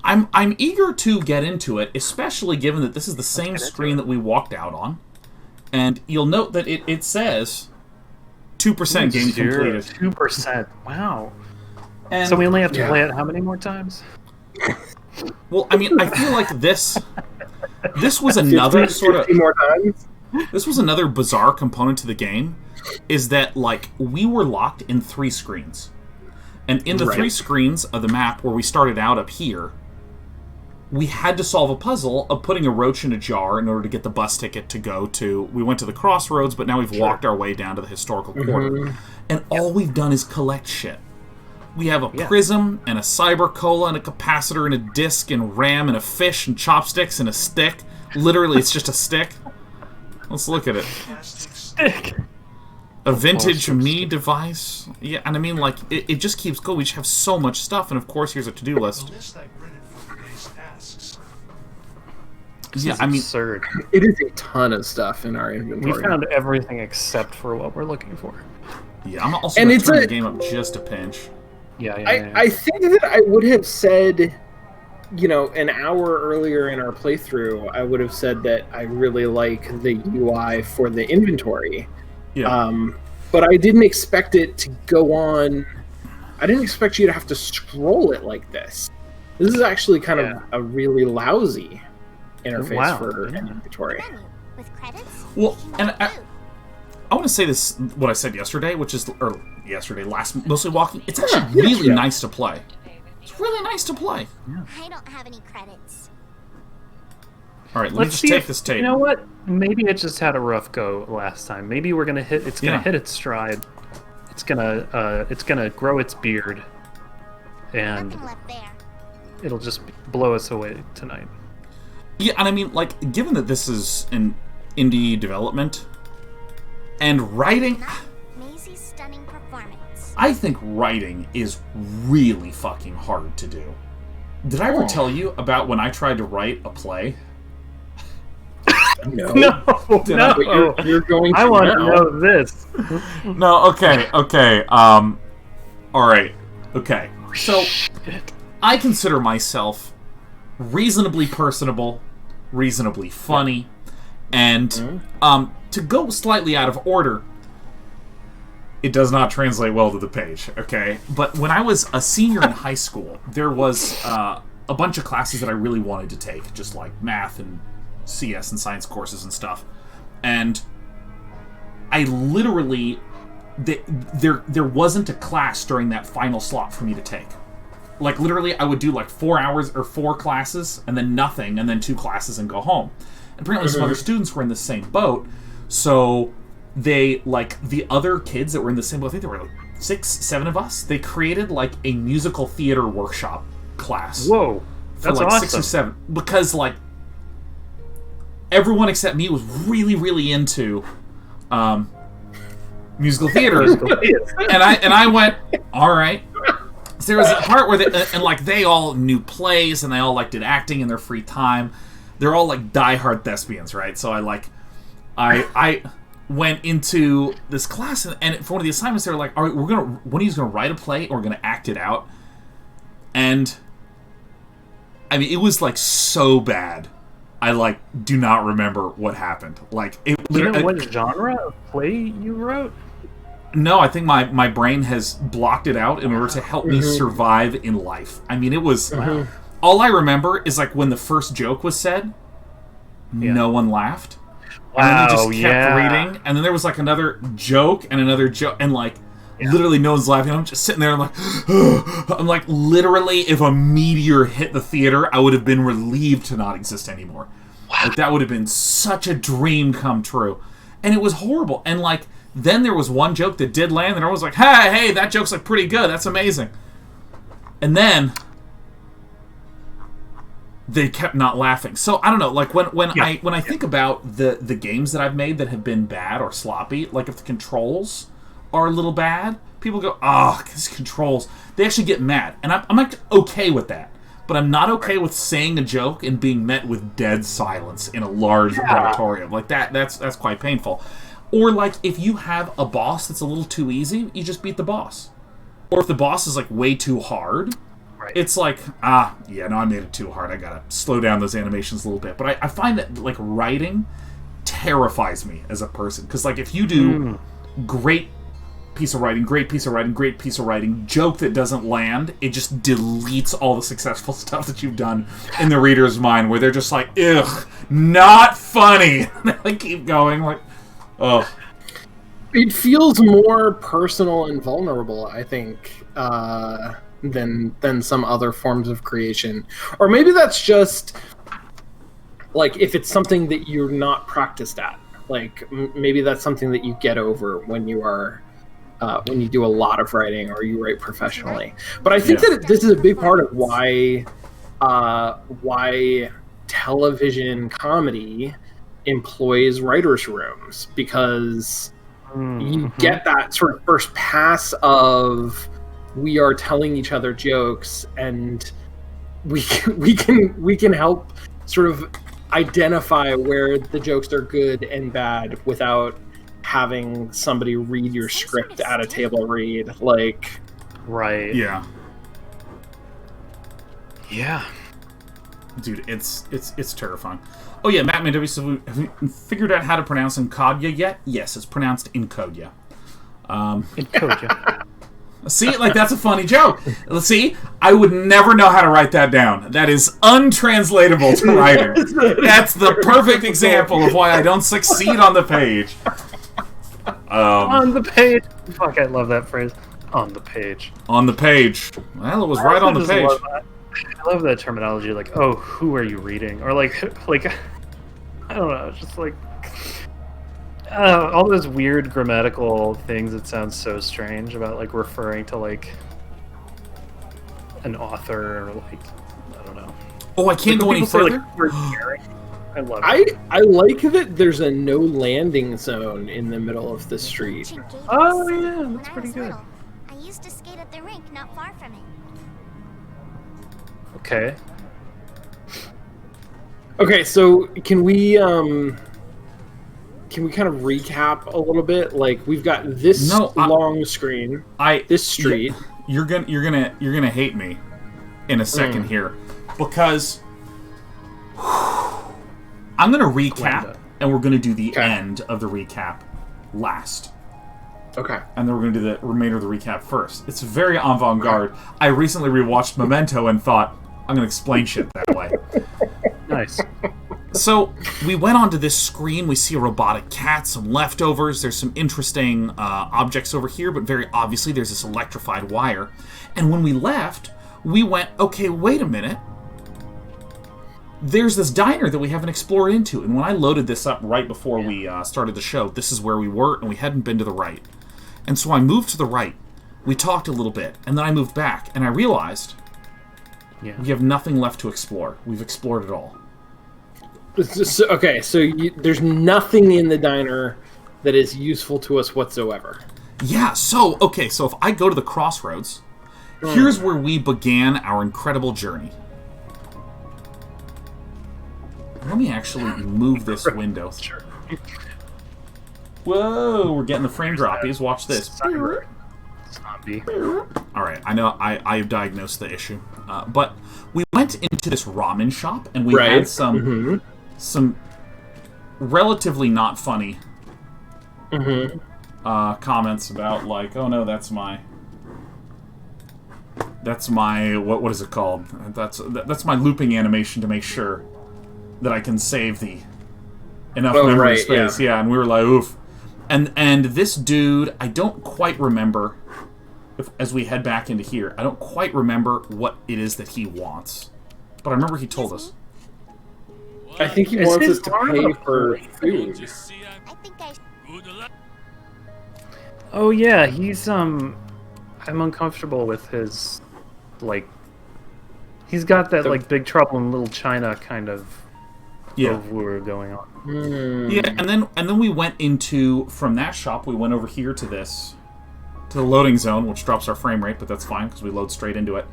I'm eager to get into it, especially given that this is the same screen that we walked out on. And you'll note that it says 2% game completed. 2%. Wow. And so we only have to play it how many more times? Well, I mean, I feel like this was another sort of more times. This was another bizarre component to the game, is that like we were locked in 3 screens. And in the 3 screens of the map where we started out up here, we had to solve a puzzle of putting a roach in a jar in order to get the bus ticket to go to... We went to the crossroads, but now we've walked our way down to the historical quarter. And all we've done is collect shit. We have a prism, and a cyber cola, and a capacitor, and a disc, and RAM, and a fish, and chopsticks, and a stick. Literally, it's just a stick. Let's look at it. Stick. A vintage me device. Yeah, and I mean, like, it just keeps going. We just have so much stuff, and of course, here's a to-do list. Yeah, I mean, absurd. It is a ton of stuff in our inventory. We found everything except for what we're looking for. Yeah, I'm also going to turn the game up just a pinch. Yeah. I think that I would have said, an hour earlier in our playthrough, I would have said that I really like the UI for the inventory. Yeah. But I didn't expect it to go on. I didn't expect you to have to scroll it like this. This is actually kind of a really lousy interface for an inventory. Well, and I want to say this, what I said yesterday, mostly walking. It's actually really nice to play. It's really nice to play. Yeah. I don't have any credits. All right, let's just take this tape. You know what? Maybe it just had a rough go last time. Maybe we're gonna hit. It's gonna hit its stride. It's gonna grow its beard, and it'll just blow us away tonight. Yeah, and I mean, like, given that this is an indie development, and writing... Maisie's stunning performance. I think writing is really fucking hard to do. Did I ever tell you about when I tried to write a play? No. You're going to I want to know this. No, okay. Alright. Okay. So, I consider myself reasonably personable, reasonably funny, and to go slightly out of order, it does not translate well to the page, okay? But when I was a senior in high school, there was a bunch of classes that I really wanted to take, just like math and CS and science courses and stuff. And I literally... There wasn't a class during that final slot for me to take. Like, literally, I would do, like, 4 hours or 4 classes, and then nothing, and then 2 classes and go home. And apparently some other students were in the same boat, so they, like, the other kids that were in the same boat, I think there were, like, 6, 7 of us, they created, like, a musical theater workshop class. Whoa. That's for, like, awesome. 6 or 7. Because, like, everyone except me was really, really into, musical theater. and I went, alright. So there was a part where they all knew plays and they all like did acting in their free time. They're all like diehard thespians, right? So I went into this class and for one of the assignments they were like, all right, one of you's gonna write a play or we're gonna act it out. And I mean, it was like so bad. I like do not remember what happened. Like it. Do you know what genre of play you wrote? No, I think my brain has blocked it out in order to help me survive in life. I mean, it was... All I remember is, like, when the first joke was said, no one laughed. Wow, and then they just kept reading, and then there was, like, another joke, and, like, literally no one's laughing. I'm just sitting there, I'm like... I'm like, literally, if a meteor hit the theater, I would have been relieved to not exist anymore. Wow. Like, that would have been such a dream come true. And it was horrible. And, like... Then there was one joke that did land, and everyone was like, hey, that joke's like pretty good, that's amazing. And then they kept not laughing. So I don't know, like when I think about the games that I've made that have been bad or sloppy, like if the controls are a little bad, people go, these controls. They actually get mad. And I'm like okay with that. But I'm not okay with saying a joke and being met with dead silence in a large auditorium. Like that's quite painful. Or, like, if you have a boss that's a little too easy, you just beat the boss. Or if the boss is, like, way too hard, it's like, yeah, no, I made it too hard. I gotta slow down those animations a little bit. But I find that, like, writing terrifies me as a person. Because, like, if you do great piece of writing, great piece of writing, great piece of writing, joke that doesn't land, it just deletes all the successful stuff that you've done in the reader's mind, where they're just like, ugh, not funny. They keep going, like, ugh. It feels more personal and vulnerable, I think, than some other forms of creation. Or maybe that's just, like, if it's something that you're not practiced at. Like, maybe that's something that you get over when you are... when you do a lot of writing or you write professionally. But I think that this is a big part of why television comedy employs writers' rooms, because you get that sort of first pass of we are telling each other jokes, and we can help sort of identify where the jokes are good and bad without having somebody read your script at a table read, like... Right. Yeah. Yeah. Dude, it's terrifying. Oh yeah, Matt Mandovi, so have you figured out how to pronounce Encodya yet? Yes, it's pronounced Encodya. Encodya. See, like, that's a funny joke. See, I would never know how to write that down. That is untranslatable to writing. That's the perfect example of why I don't succeed on the page. On the page. Fuck, I love that phrase. On the page. On the page. Well, it was right on the page. I love that terminology. Like, oh, who are you reading? Or like, I don't know. It's just like all those weird grammatical things that sound so strange about, like, referring to, like, an author, or, like, I don't know. Oh, I can't go any further? Like, I love it. I like that there's a no landing zone in the middle of the street. Oh, yeah, that's pretty good. I used to skate at the rink not far from it. Okay. Okay, so can we kind of recap a little bit? Like, we've got this long screen, this street. You're gonna hate me in a second here, because I'm gonna recap, and we're gonna do the end of the recap last. Okay. And then we're gonna do the remainder of the recap first. It's very avant-garde. I recently rewatched Memento and thought, I'm gonna explain shit that way. Nice. So, we went onto this screen, we see a robotic cat, some leftovers, there's some interesting objects over here, but very obviously there's this electrified wire. And when we left, we went, okay, wait a minute. There's this diner that we haven't explored into, and when I loaded this up right before we started the show, this is where we were, and we hadn't been to the right. And so I moved to the right, we talked a little bit, and then I moved back, and I realized we have nothing left to explore. We've explored it all. Okay, so there's nothing in the diner that is useful to us whatsoever. Yeah, so if I go to the crossroads, here's where we began our incredible journey. Let me actually move this window. Sure. Whoa, we're getting the frame droppies. Watch this. Zombie. Alright, I know I have diagnosed the issue. But we went into this ramen shop, and we had some relatively not funny comments about, like, oh no, that's my what is it called? That's my looping animation to make sure that I can save the enough memory space. Yeah, and we were like, oof. And this dude, I don't quite remember, as we head back into here, I don't quite remember what it is that he wants. But I remember he told us. I think he wants us to pay for food. I think I Oh yeah, he's I'm uncomfortable with his, like, he's got that like Big Trouble in Little China kind of over going on. Yeah, and then we went into, from that shop, we went over here to the loading zone, which drops our frame rate, but that's fine because we load straight into it.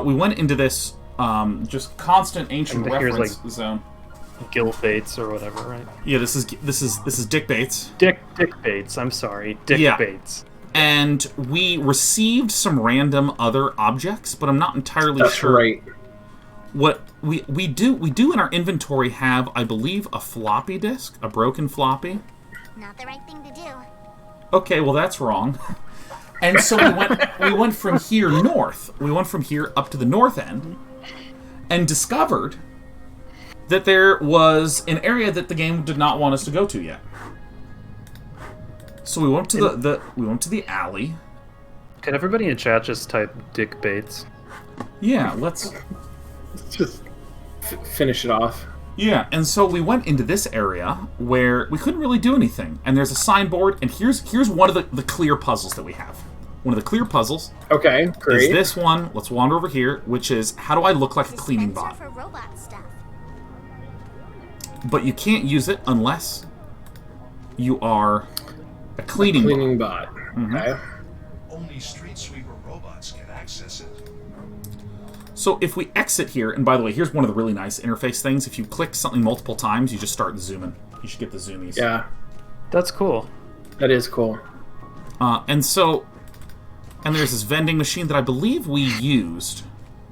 We went into this just constant ancient reference zone. Gil Bates or whatever, right? Yeah, this is Dick Bates. Dick Bates. I'm sorry, Dick Bates. and we received some random other objects, but I'm not entirely That's sure. right. What we do in our inventory have, I believe, a floppy disk, a broken floppy. Not the right thing to do. Okay, well that's wrong. And so we went from here north. We went from here up to the north end, and discovered that there was an area that the game did not want us to go to yet. So we went to we went to the alley. Can everybody in chat just type Dick Bates? Yeah, let's just finish it off. Yeah, and so we went into this area where we couldn't really do anything. And there's a signboard, and here's one of the clear puzzles that we have. One of the clear puzzles. Okay, great. Is this one? Let's wander over here, which is how do I look like a cleaning Dispenser bot? for robot stuff. But you can't use it unless you are a cleaning bot. Okay. Only street sweeper robots can access it. So if we exit here, and by the way, here's one of the really nice interface things. If you click something multiple times, you just start zooming. You should get the zoomies. Yeah. That's cool. That is cool. And there's this vending machine that I believe we used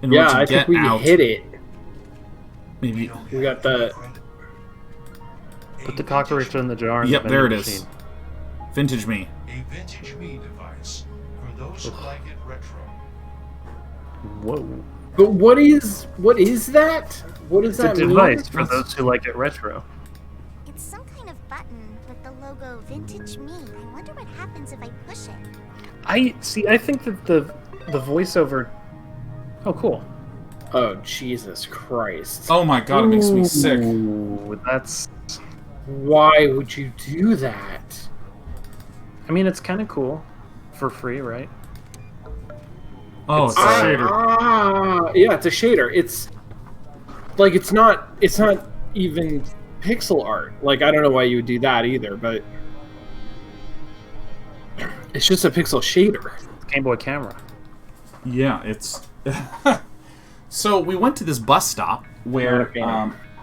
in order Yeah, to I get think we out. hit it. Maybe. We got the... Put the cockroach in the jar. Yep, And there it the is. machine. Vintage me. A vintage me device for those who like it retro. Whoa. But what is that? What does It's a that mean? device for those who like it retro. It's some kind of button with the logo Vintage Me. I wonder what happens if I push it. I think that the voiceover. Oh, cool. Oh, Jesus Christ. Oh my god, it makes me sick. Ooh, that's. Why would you do that? I mean, it's kind of cool, for free, right? Oh, it's a shader. Yeah, it's a shader. It's like it's not even pixel art. Like I don't know why you would do that either, but it's just a pixel shader. Game Boy camera. Yeah, it's. So we went to this bus stop where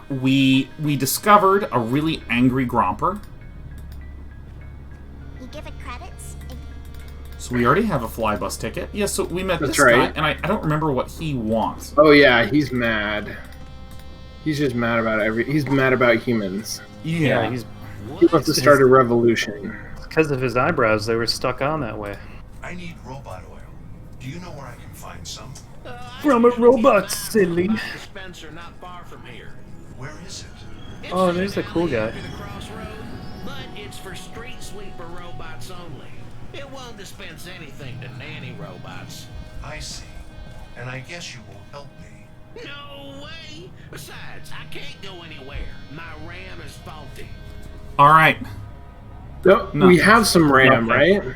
we discovered a really angry Gromper. You give it credits? So we already have a fly bus ticket. Yeah, so we met That's this right. guy, and I don't remember what he wants. Oh yeah, he's mad. He's just mad about he's mad about humans. Yeah, he's He wants to start a revolution. because of his eyebrows. They were stuck on that way. I need robot oil. Do you know where I can find some? From a robot, silly. Dispenser not far from here. Where is it? Oh, there's the cool guy. The crossroad, but it's for street sweeper robots only. It won't dispense anything to nanny robots. I see. And I guess you will help me. No way. Besides, I can't go anywhere. My RAM is faulty. All right, No, No. we have some RAM, Nothing. right?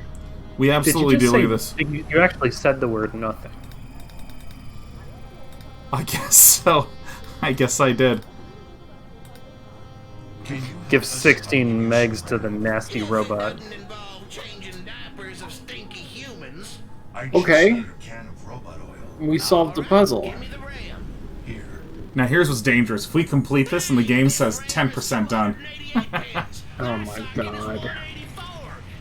we absolutely do. Did you Look just at say, this. You actually said the word nothing. I guess so. I guess I did. Can you Give help us 16 find megs to the nasty If it robot. doesn't involve changing diapers of stinky humans. I just Okay. need a can of robot oil. We solved the puzzle. Give me the RAM. Here. Now here's what's dangerous. If we complete this and the game says 10% done. Oh my god.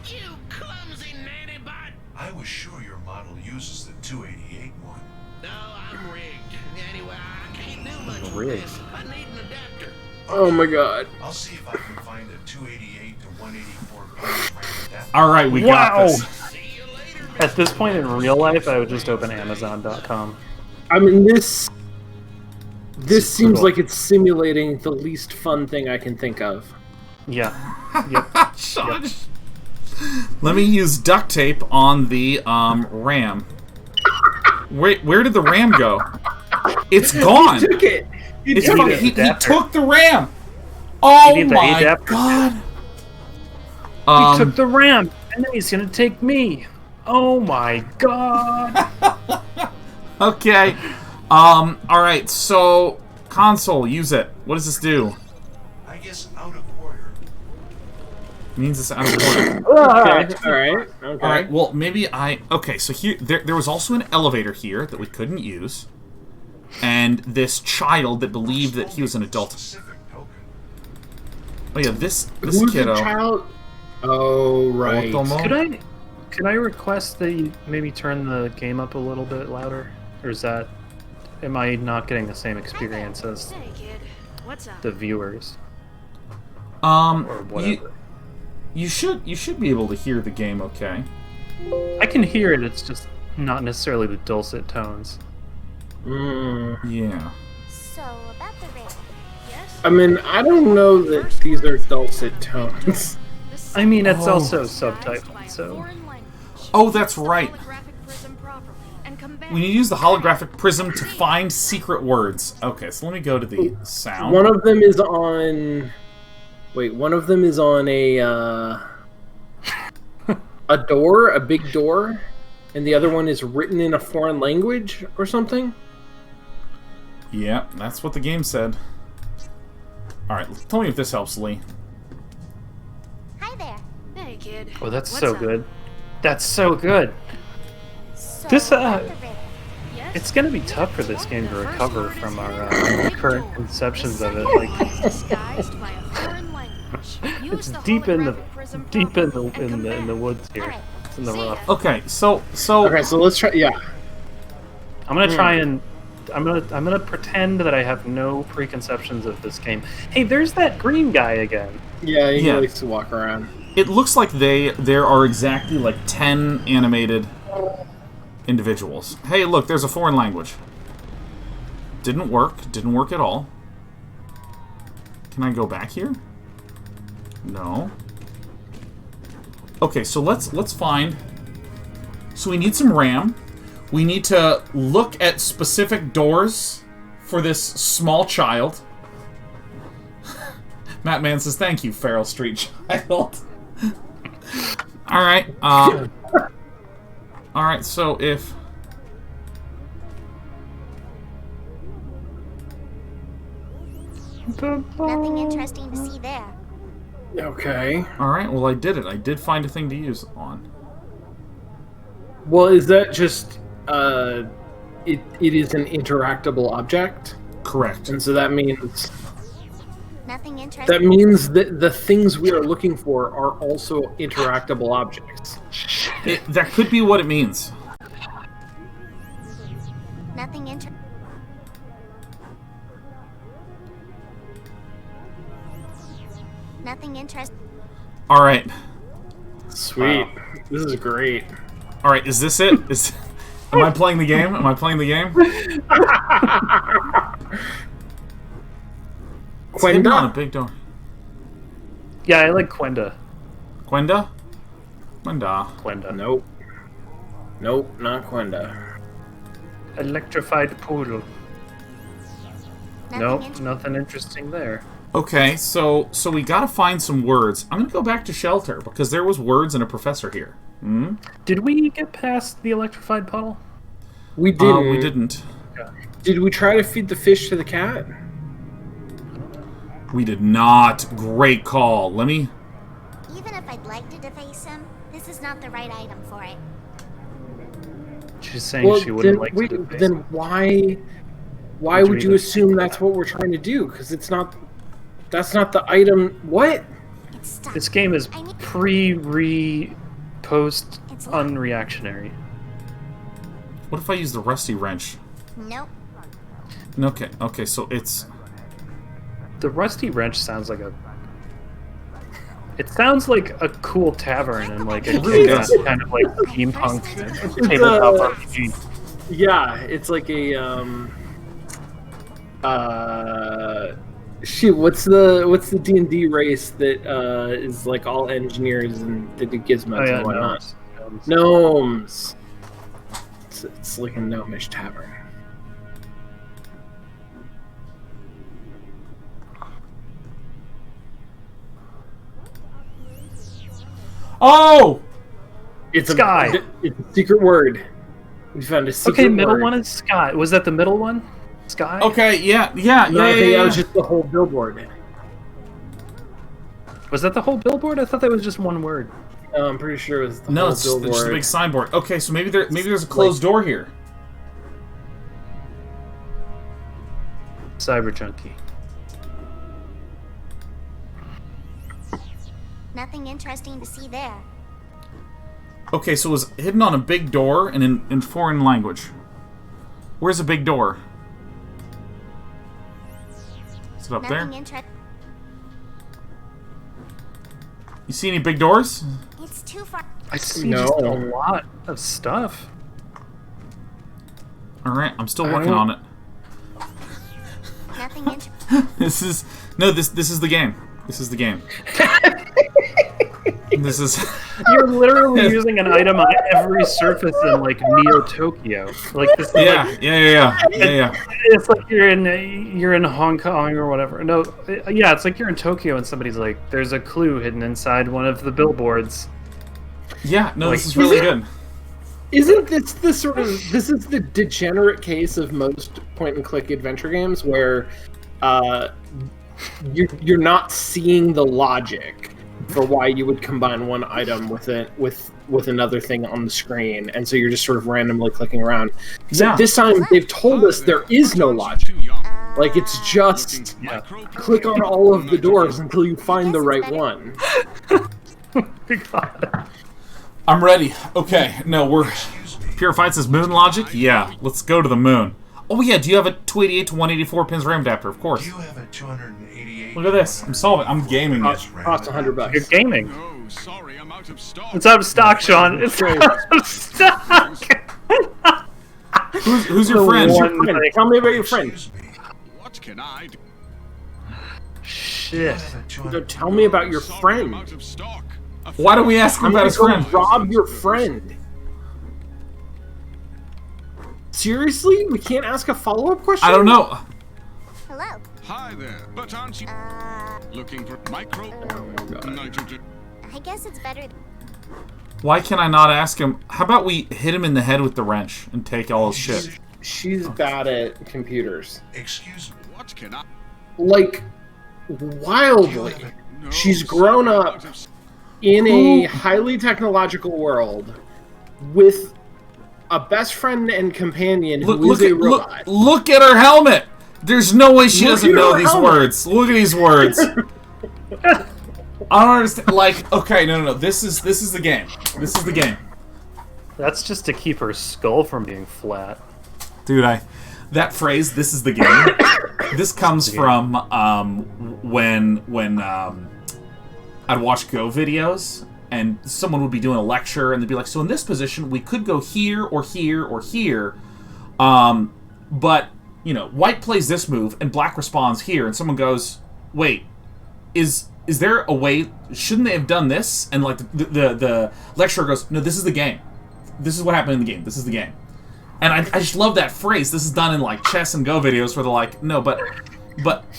You clumsy nanny bot. I was sure your model uses the 288 one. No, I'm rigged. Anyway, I can't do much with Rigged. this. I need an adapter. Oh my god. I'll see if I can find a 288 to 184 pound adapter. All right, we got Wow. this. See you later. At this point in real life, I would just open Amazon.com. I mean, this seems brutal. like it's simulating the least fun thing I can think of. Yeah. Yep. Let me use duct tape on the RAM. Where did the RAM go? It's gone. He took it. He It's took fucking- it. he adapter. took the RAM. Oh need the my adapter. god. He took the RAM, and then he's gonna take me. Oh my god. Okay. All right. So console, use it. What does this do? I guess out of order. It means it's out of order. Okay. All right. Okay. All right. Well, maybe Okay. So here, there was also an elevator here that we couldn't use, and this child that believed that he was an adult. Specific token. Oh yeah, this Who's kiddo. the child? Oh right. Otomo? Can I request that you maybe turn the game up a little bit louder? Or is that... Am I not getting the same experience as Hey, kid. What's up? the viewers? Or whatever. You should be able to hear the game okay. I can hear it, it's just not necessarily the dulcet tones. Yeah. So, about the riddle. Yes? I mean, I don't know that these are dulcet tones. I mean, it's Oh. also subtitled, so... Oh, that's right. We need to use the holographic prism to find secret words. Okay, so let me go to the sound. One of them is on... Wait, one of them is on a door, a big door, and the other one is written in a foreign language or something? Yeah, that's what the game said. Alright, tell me if this helps, Lee. Hi there. Hey, kid. Oh, that's What's so up? good. That's so good. So, This, about the riddle. Yes? It's gonna be tough for this game to recover from our current conceptions of it. Like, Disguised by a foreign language. Use it's the deep in the holographic prism deep in properly and come the back. woods here. Alright. It's in the See ya. rough. Okay, so Okay, so let's try... Yeah. I'm gonna try and I'm gonna pretend that I have no preconceptions of this game. Hey, there's that green guy again. Yeah, he Yeah. likes to walk around. it looks like there are exactly like 10 animated individuals. Hey, look, there's a foreign language. Didn't work at all. Can I go back here? No. Okay, so let's find. So we need some RAM. We need to look at specific doors for this small child. Matt Man says, "Thank you, Feral Street Child." All right. All right. So if Nothing interesting to see there. Okay. all right, well I did it. I did find a thing to use on. Well, is that just... it is an interactable object? Correct. And so that means... Nothing interesting. That means that the things we are looking for are also interactable objects. That could be what it means. Nothing interesting. Nothing interesting. All right. Sweet. This is great. All right. Is this it? Am I playing the game? Am I playing the game? It's hidden on a Quenda? big door. Yeah, I like Quenda. Quenda? Quenda. Quenda. Nope. Nope, not Quenda. Electrified poodle. Nothing Nope, interesting. nothing interesting there. Okay, so we gotta find some words. I'm gonna go back to shelter because there was words and a professor here. Hmm? Did we get past the electrified puddle? We didn't. We didn't. Did we try to feed the fish to the cat? We did not. Great call. Let me. Even if I'd like to deface him, this is not the right item for it. She's saying she wouldn't like wait, to do then why Would you would you even assume think that's that? what we're trying to do? Because it's not. That's not the item. What? It's stuck. This game is I need- post, It's locked. unreactionary. What if I use the rusty wrench? Nope. Okay, so it's. The rusty wrench sounds like a... It sounds like a cool tavern and like a really kick-ass does. kind of like steampunk tabletop RPG. Yeah, it's like a shoot. What's the D&D race that is like all engineers and they do gizmos Oh yeah, and whatnot? gnomes. Gnomes. It's like a gnomish tavern. Oh! It's Sky. It's a secret word. We found a secret Okay, middle word. one is Sky. Was that the middle one? Sky? Okay, yeah. No, I think that yeah. was just the whole billboard. Was that the whole billboard? I thought that was just one word. No, I'm pretty sure it was the No, whole it's billboard. just a big signboard. Okay, so maybe there's a closed door here. Cyber Junkie. Nothing interesting to see there. Okay, so it was hidden on a big door and in foreign language. Where's a big door? Is it up there? You see any big doors? It's too far. I see just a lot of stuff. Alright, I'm still working on it. Nothing interesting. This is the game. This is the game. This is You're literally using an item on every surface in like Neo Tokyo. Like this. Is yeah. It's like you're in Hong Kong or whatever. No, yeah, it's like you're in Tokyo and somebody's like, "There's a clue hidden inside one of the billboards." Yeah, no, Like, this is really good. Isn't this the sort of this is the degenerate case of most point-and-click adventure games where you're not seeing the logic for why you would combine one item with another thing on the screen, and so you're just sort of randomly clicking around. Except this time they've told us there is no logic. Like it's just click on all of the doors until you find the right one. God. I'm ready. Okay, no, we're Purified says moon logic? Yeah, let's go to the moon. Oh yeah, do you have a 288 to 184 pins RAM adapter? Of course. Do you have a 288? Look at this. I'm solving. I'm gaming it. Cost $100. You're gaming. Oh, sorry, I'm out of stock. It's out of stock, Sean. It's out of stock. Who's your friend? Tell me about your friend. Excuse me. What can I do? Shit. So tell me about your Sorry, I'm friend. out of stock. Why do we ask him I'm about gonna his go friend? rob your friend. Seriously? We can't ask a follow-up question? I don't know. Hello. Hi there, but aren't you looking for micro nitrogen? I guess it's better. Why can I not ask him? How about we hit him in the head with the wrench and take all his shit? She's bad at computers. Excuse me. What can I? Like, wildly. No, She's grown sorry, I'm up out of stock. in a highly technological world with a best friend and companion who is a robot. Look at her helmet! There's no way she Look doesn't at know her these helmet. words. Look at these words. I don't understand. Like, okay, no. This is the game. This is the game. That's just to keep her skull from being flat. Dude, that phrase, this is the game, this comes from when I'd watch Go videos, and someone would be doing a lecture, and they'd be like, so in this position, we could go here, or here, or here, but, you know, white plays this move, and black responds here, and someone goes, wait, is there a way, shouldn't they have done this? And, like, the lecturer goes, no, this is the game. This is what happened in the game. This is the game. And I just love that phrase. This is done in, like, chess and Go videos where they're like, no, but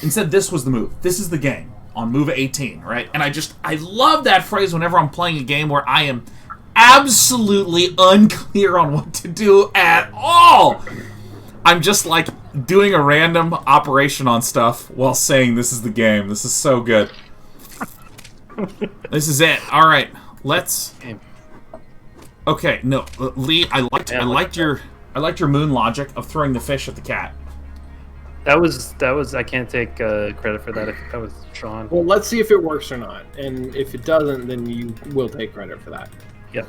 instead this was the move. This is the game on move 18, right? And I love that phrase whenever I'm playing a game where I am absolutely unclear on what to do at all. I'm just, like, doing a random operation on stuff while saying this is the game. This is so good. This is it. All right, let's... Okay, no, Lee, I liked your moon logic of throwing the fish at the cat. That was. I can't take credit for that. If that was Sean. Well, let's see if it works or not. And if it doesn't, then you will take credit for that. Yep.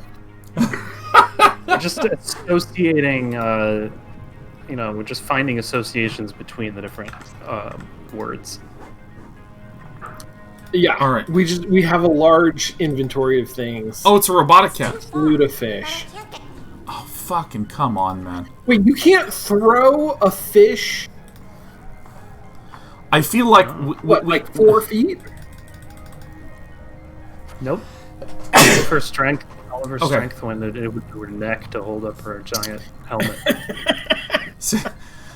Just associating. We're just finding associations between the different words. Yeah. All right. We have a large inventory of things. Oh, it's a robotic cat. Include a fish. Oh, fucking come on, man. Wait, you can't throw a fish? I feel like... like 4 feet? Nope. All of her strength. Okay. Strength went into her neck to hold up her giant helmet.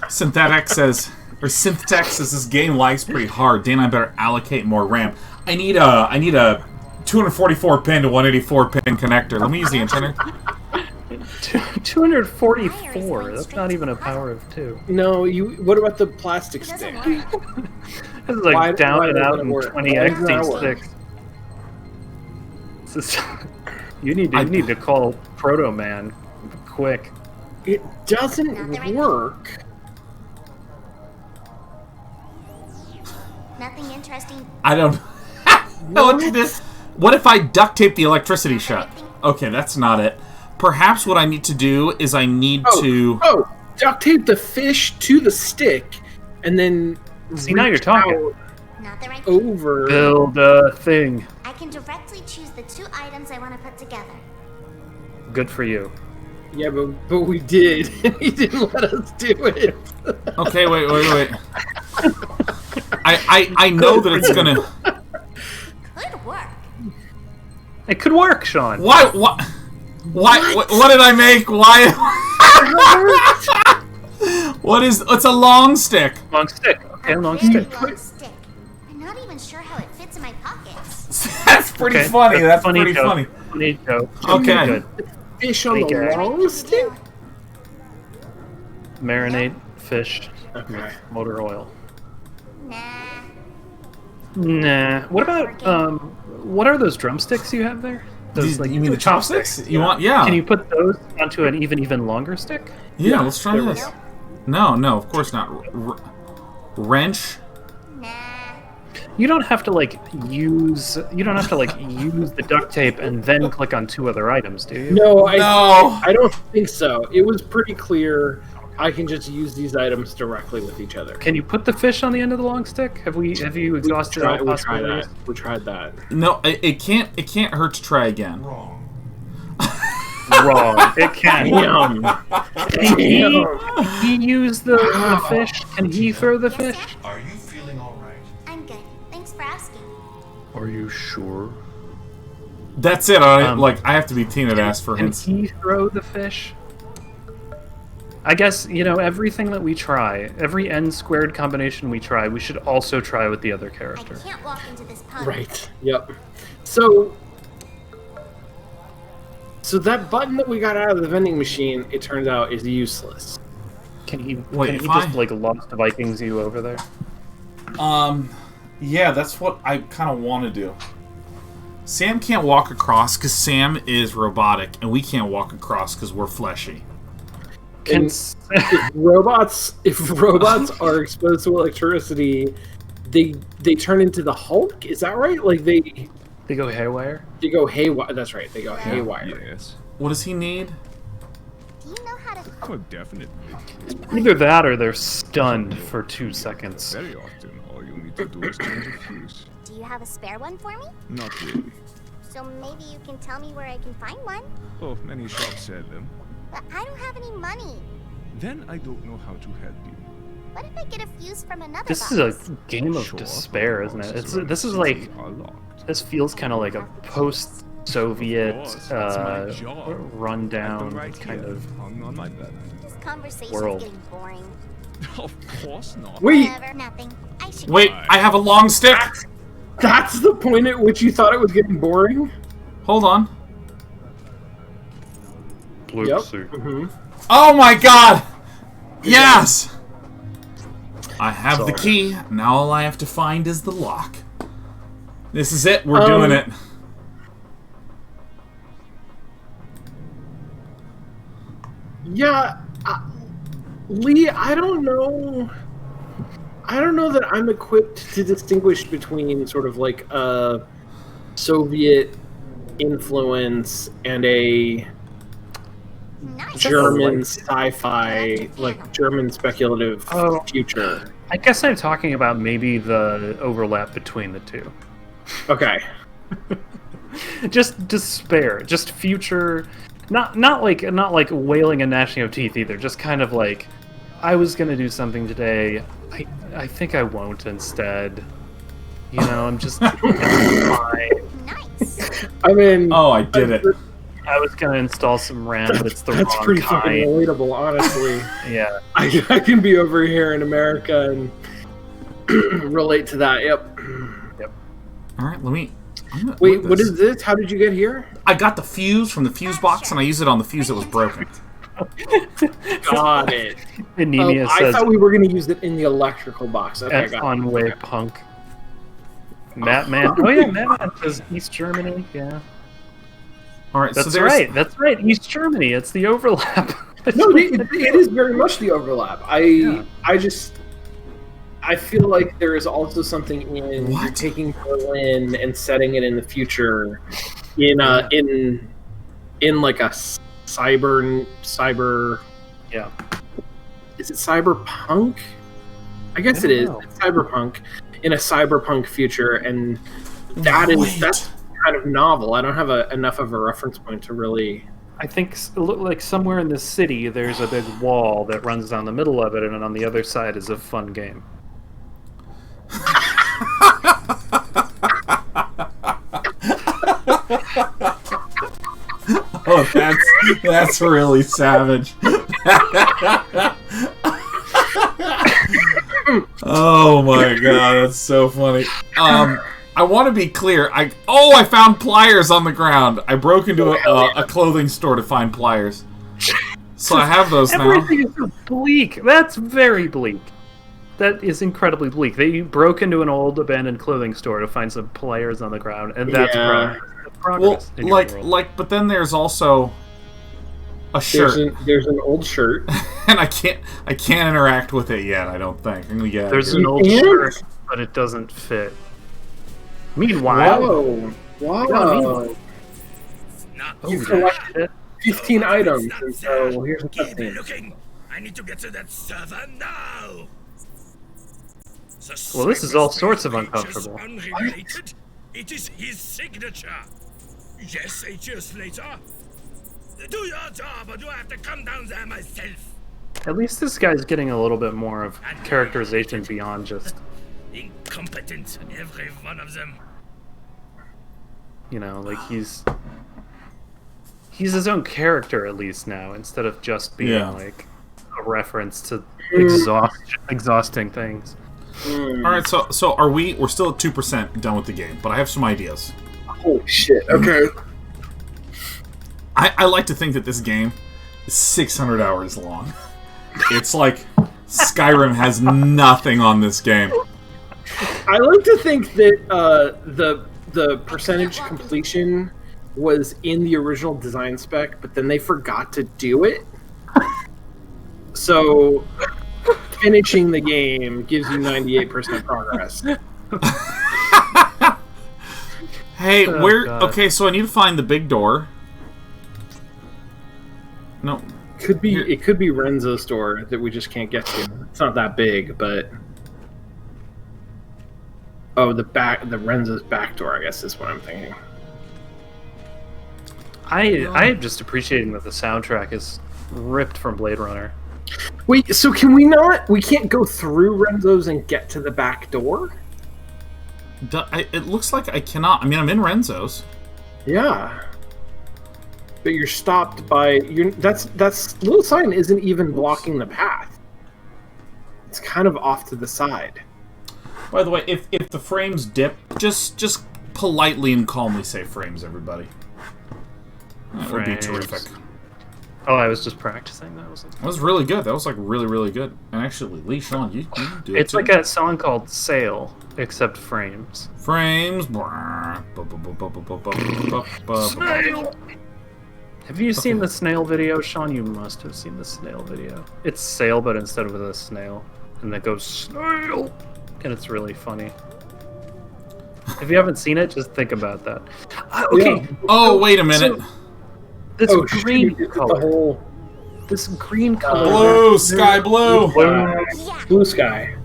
Synthetic says... Or Synthetech says this game lags pretty hard. Dan, I better allocate more RAM. I need a 244 pin to 184 pin connector. Let me use the antenna. 244. That's not even a power of 2. No, what about the plastic stick? This is like down and out in 20x6. You need to call Proto Man quick. It doesn't work. Nothing interesting. I don't... No, what if I duct tape the electricity shut? Everything Okay, that's not it. Perhaps what I need to do is I need to... Oh, duct tape the fish to the stick, and then See, now you're talking. Not the right over. Build a thing. I can directly choose the 2 items I want to put together. Good for you. Yeah, but we did, and he didn't let us do it. Okay, wait. I know that it's gonna... Could work. It could work, Sean. Why? What did I make? Why? What is? It's a long stick. Long stick. Okay, A long very stick. long stick. I'm not even sure how it fits in my pockets. That's pretty Okay, funny. That's pretty joke. funny. Funny joke. Okay. Good. Fish on the Okay. long stick? Marinate fish Okay. with motor oil. Nah. Nah. What about what are those drumsticks you have there? Those, You mean the chopsticks? You want? Yeah. Can you put those onto an even longer stick? Yeah. Let's try there we this. go. No, of course not. Wrench. Nah. You don't have to use the duct tape and then click on 2 other items, do you? No, No. I don't think so. It was pretty clear. I can just use these items directly with each other. Can you put the fish on the end of the long stick? Have you exhausted all possibilities? We tried that. No, it can't. It can't hurt to try again. Wrong. Wrong. It can. Damn. Can he use the fish? Can he throw the fish? Dad? Are you feeling all right? I'm good. Thanks for asking. Are you sure? That's it. I have to be Tina to ask for Can hints. he throw the fish? I guess, everything that we try, every n squared combination we try, we should also try with the other I character. can't walk into this pond. Right. Yep. So that button that we got out of the vending machine, it turns out, is useless. Can he, Wait, can he if just, I- Lost Vikings you over there? Yeah, that's what I kind of want to do. Sam can't walk across because Sam is robotic, and we can't walk across because we're fleshy. Can, If robots are exposed to electricity, they turn into the Hulk. Is that right? Like they go haywire? go haywire. That's right. They go haywire. Yes. What does he need? Do you know how to... Oh, definitely. Either that or they're stunned for 2 seconds. Very often, all you need to do is change a fuse. Do you have a spare one for me? Not really. So maybe you can tell me where I can find one? Oh, many shops sell them. But I don't have any money. Then I don't know how to help you. What if I get a fuse from another This box? is a game of Sure, despair, isn't it? boxes around This is the like city are locked. this feels kind of like a post-Soviet Of course, that's my job. rundown Right kind here, of. hung on my bed. This conversation's world. getting boring. Of course not. Wait, Whatever, nothing. I should Wait, I have a long stick. that's the point at which you thought it was getting boring. Hold on. Yep. Mm-hmm. Oh my god! Yes! I have the key. Now all I have to find is the lock. This is it. We're doing it. Yeah, Lee, I don't know. I don't know that I'm equipped to distinguish between sort of like a Soviet influence and a Nice. German sci-fi, like German speculative future. I guess I'm talking about maybe the overlap between the two. Okay. Just despair, just future, not like wailing and gnashing of teeth either. Just kind of like, I was gonna do something today. I think I won't instead. I'm just it's fine. Nice. I mean, Oh, I did it. I was gonna install some RAM, but it's the that's wrong pretty fucking kind. relatable, honestly. Yeah. I can be over here in America and relate to that. Yep. All right, let me. Wait, what is this? How did you get here? I got the fuse from the fuse box, and I used it on the fuse that was broken. Got it. Anemia I says thought we were going to use it in the electrical box. Okay, F got on it. way punk. Madman. Oh yeah, Madman says East Germany. Yeah. All right, That's so there's right. That's right. East Germany. It's the overlap. No, it is very much the overlap. I feel like there is also something in What? taking Berlin and setting it in the future in in like a cyber. Yeah. Is it cyberpunk? I guess it is. It's cyberpunk in a cyberpunk future, and that's kind of novel. I don't have enough of a reference point to really. I think like somewhere in the city, there's a big wall that runs down the middle of it, and on the other side is a fun game. Oh, that's really savage. Oh my god, that's so funny. I want to be clear. I found pliers on the ground. I broke into a clothing store to find pliers. So I have those now. Everything is so bleak. That's very bleak. That is incredibly bleak. They broke into an old abandoned clothing store to find some pliers on the ground, and that's progress. Well, but then there's also a shirt. There's an old shirt, and I can't interact with it yet. I don't think. I'm gonna get. There's an old shirt, but it doesn't fit. Meanwhile, wow. You collected 15 items, Stop and so there. here's a Keep cutscene. looking. I need to get to that server now. Well, this is all sorts of uncomfortable. Unrelated. It is his signature. Yes, 8 years later. Do your job, or do I have to come down there myself? At least this guy's getting a little bit more of characterization beyond just, incompetent, every one of them. you know, like he's his own character at least now, instead of just being like a reference to exhausting things. All right, so we're still at 2% done with the game, but I have some ideas. Holy shit! Okay. I like to think that this game is 600 hours long. It's like Skyrim has nothing on this game. I like to think that the percentage completion was in the original design spec, but then they forgot to do it. So finishing the game gives you 98% progress. Hey, okay, so I need to find the big door. No. It could be Renzo's store that we just can't get to. It's not that big, but the Renzo's back door, I guess is what I'm thinking. I am just appreciating that the soundtrack is ripped from Blade Runner. Wait, so can we not? We can't go through Renzo's and get to the back door? It looks like I cannot. I mean, I'm in Renzo's. Yeah. But you're stopped by that's little sign isn't even blocking the path. It's kind of off to the side. By the way, if the frames dip, just politely and calmly say frames, everybody. That would be terrific. Oh, I was just practicing. That was really good. That was like really, really good. And actually, Lee, Sean, you do it. It's like a song called "Sail," except frames. Frames. Snail. Have you seen the snail video, Sean? You must have seen the snail video. It's "Sail," but instead of a snail, and it goes "snail," and it's really funny. If you haven't seen it, just think about that. Okay. Yeah. Oh, wait a minute. This green color. This green color. Blue, sky blue. Blue sky.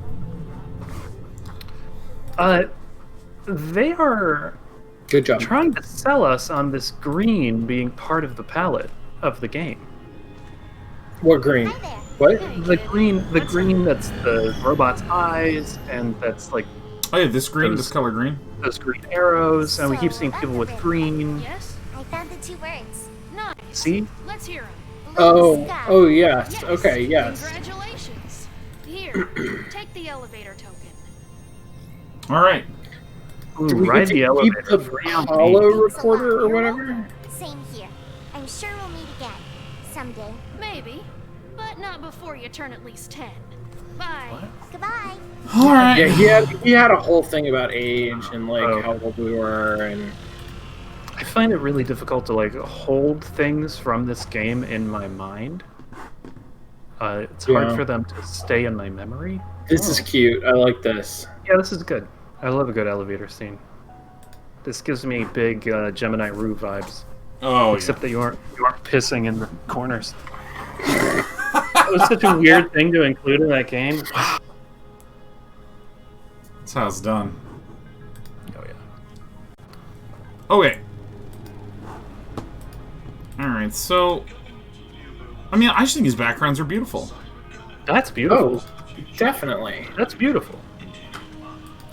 They are good job trying to sell us on this green being part of the palette of the game. What green? What? The green that's the robot's eyes, and that's like. Oh yeah, this green, this color green. Those green arrows, and we keep seeing people with green. Yes? I found the 2 words. Nice. See? Let's hear 'em. Oh yes. Okay, yes. Congratulations. Here, take the elevator token. All right. Ooh, Do we ride get the to elevator. keep the hollow recorder or whatever? Same here. I'm sure we'll meet again. Someday. Maybe, but not before you turn at least 10. Bye. Goodbye. All right. Yeah, he had a whole thing about age and like how old we were, and I find it really difficult to like hold things from this game in my mind. It's hard for them to stay in my memory. This is cute. I like this. Yeah, this is good. I love a good elevator scene. This gives me big Gemini Rue vibes. Oh, except that you aren't pissing in the corners. That was such a weird thing to include in that game. That's how it's done. Oh yeah. Okay. Alright, so... I mean, I just think these backgrounds are beautiful. That's beautiful. Oh, definitely. That's beautiful.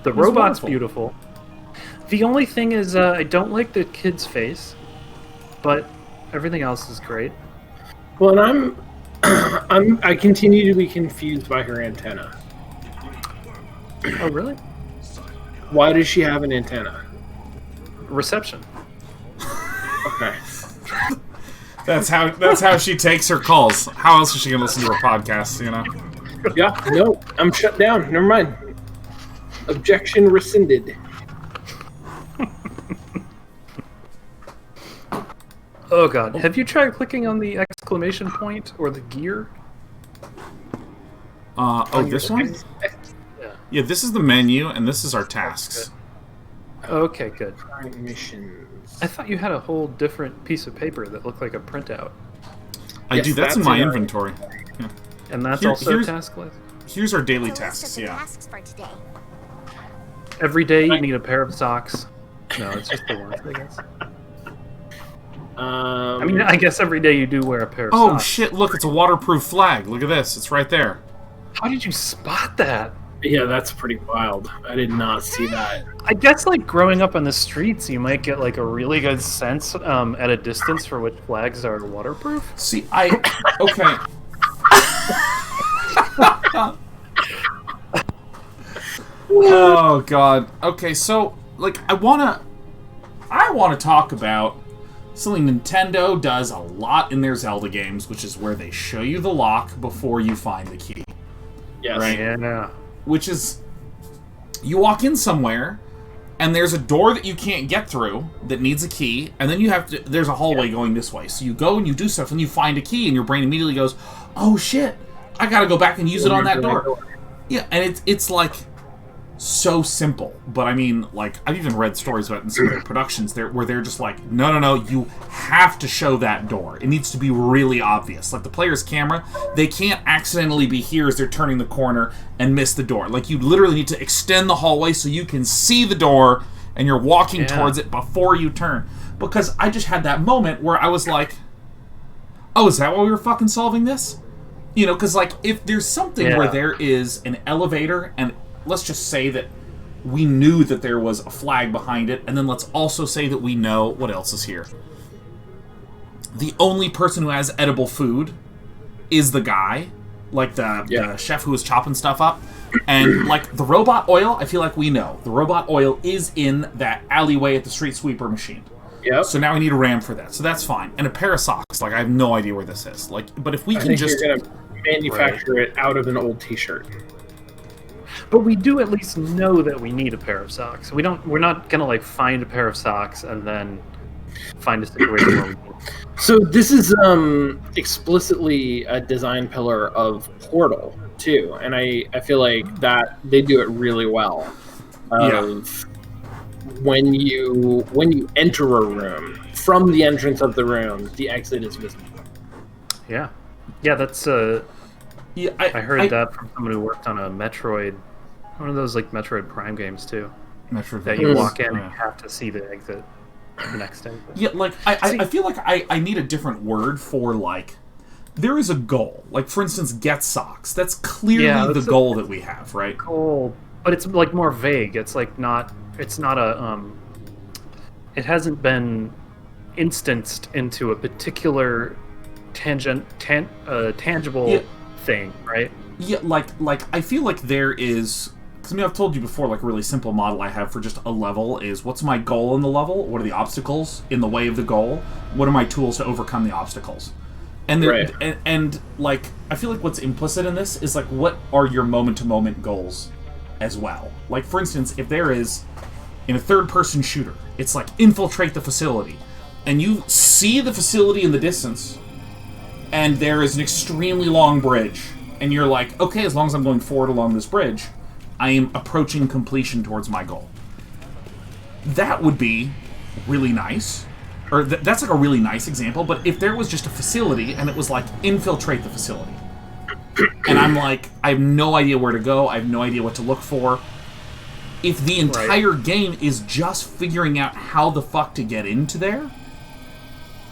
The robot's beautiful. The only thing is, I don't like the kid's face, but everything else is great. Well, and I continue to be confused by her antenna. Oh, really? Why does she have an antenna? Reception. Okay. That's how she takes her calls. How else is she gonna listen to a podcast, you know? Yeah, no, I'm shut down. Never mind. Objection rescinded. Oh god, have you tried clicking on the exclamation point or the gear? This one? Yeah. Yeah, this is the menu, and this is our tasks. Okay, good. Current missions. I thought you had a whole different piece of paper that looked like a printout. I do. That's in my inventory. Yeah. And that's Here- also here's- task list? Here's our daily It's a list tasks. of the Yeah. tasks for today. Every day you need a pair of socks. No, it's just the ones, I guess. I mean, I guess every day you do wear a pair of Oh socks. shit! Look, it's a waterproof flag. Look at this. It's right there. How did you spot that? Yeah, that's pretty wild. I did not see that. I guess, like, growing up on the streets, you might get, like, a really good sense at a distance for which flags are waterproof. See, okay. Oh god. Okay, so like I wanna talk about something Nintendo does a lot in their Zelda games, which is where they show you the lock before you find the key. Yes. Right. Yeah. Which is, you walk in somewhere, and there's a door that you can't get through that needs a key, and then you have to. There's a hallway going this way, so you go and you do stuff, and you find a key, and your brain immediately goes, "Oh shit, I gotta go back and use it on that door." Yeah, and it's like so simple, but I mean, like, I've even read stories about it in some of their productions where they're just like, no, you have to show that door. It needs to be really obvious. Like, the player's camera, they can't accidentally be here as they're turning the corner and miss the door. Like, you literally need to extend the hallway so you can see the door and you're walking towards it before you turn. Because I just had that moment where I was like, oh, is that why we were fucking solving this? You know, because, like, if there's something where there is an elevator, and let's just say that we knew that there was a flag behind it, and then let's also say that we know what else is here. The only person who has edible food is the guy, like the chef who was chopping stuff up. And, like, the robot oil, I feel like we know. The robot oil is in that alleyway at the street sweeper machine. Yep. So now we need a RAM for that. So that's fine. And a pair of socks. Like, I have no idea where this is. Like, but if we can just... you're gonna manufacture it out of an old t-shirt. But we do at least know that we need a pair of socks. We're not gonna, like, find a pair of socks and then find a situation where we need. So this is explicitly a design pillar of Portal too, and I feel like that they do it really well. When you enter a room, from the entrance of the room, the exit is visible. Yeah, that's I heard that from someone who worked on a Metroid, one of those like Metroid Prime games too. Metroid that you walk in and you have to see the exit, the next exit. Yeah, like I feel like I need a different word for, like, there is a goal. Like, for instance, get socks. That's clearly the goal that we have, right? Goal, but it's like more vague. It's like not. It's not a. It hasn't been instanced into a particular tangible thing, right? Yeah, like I feel like there is. Because I mean, I've told you before, like, a really simple model I have for just a level is, what's my goal in the level? What are the obstacles in the way of the goal? What are my tools to overcome the obstacles? And and like, I feel like what's implicit in this is, like, what are your moment-to-moment goals as well? Like, for instance, if there is, in a third-person shooter, it's like, infiltrate the facility. And you see the facility in the distance, and there is an extremely long bridge. And you're like, okay, as long as I'm going forward along this bridge, I am approaching completion towards my goal. That would be really nice. or that's like a really nice example, but if there was just a facility and it was like, infiltrate the facility, and I'm like, I have no idea where to go, I have no idea what to look for. If the entire game is just figuring out how the fuck to get into there...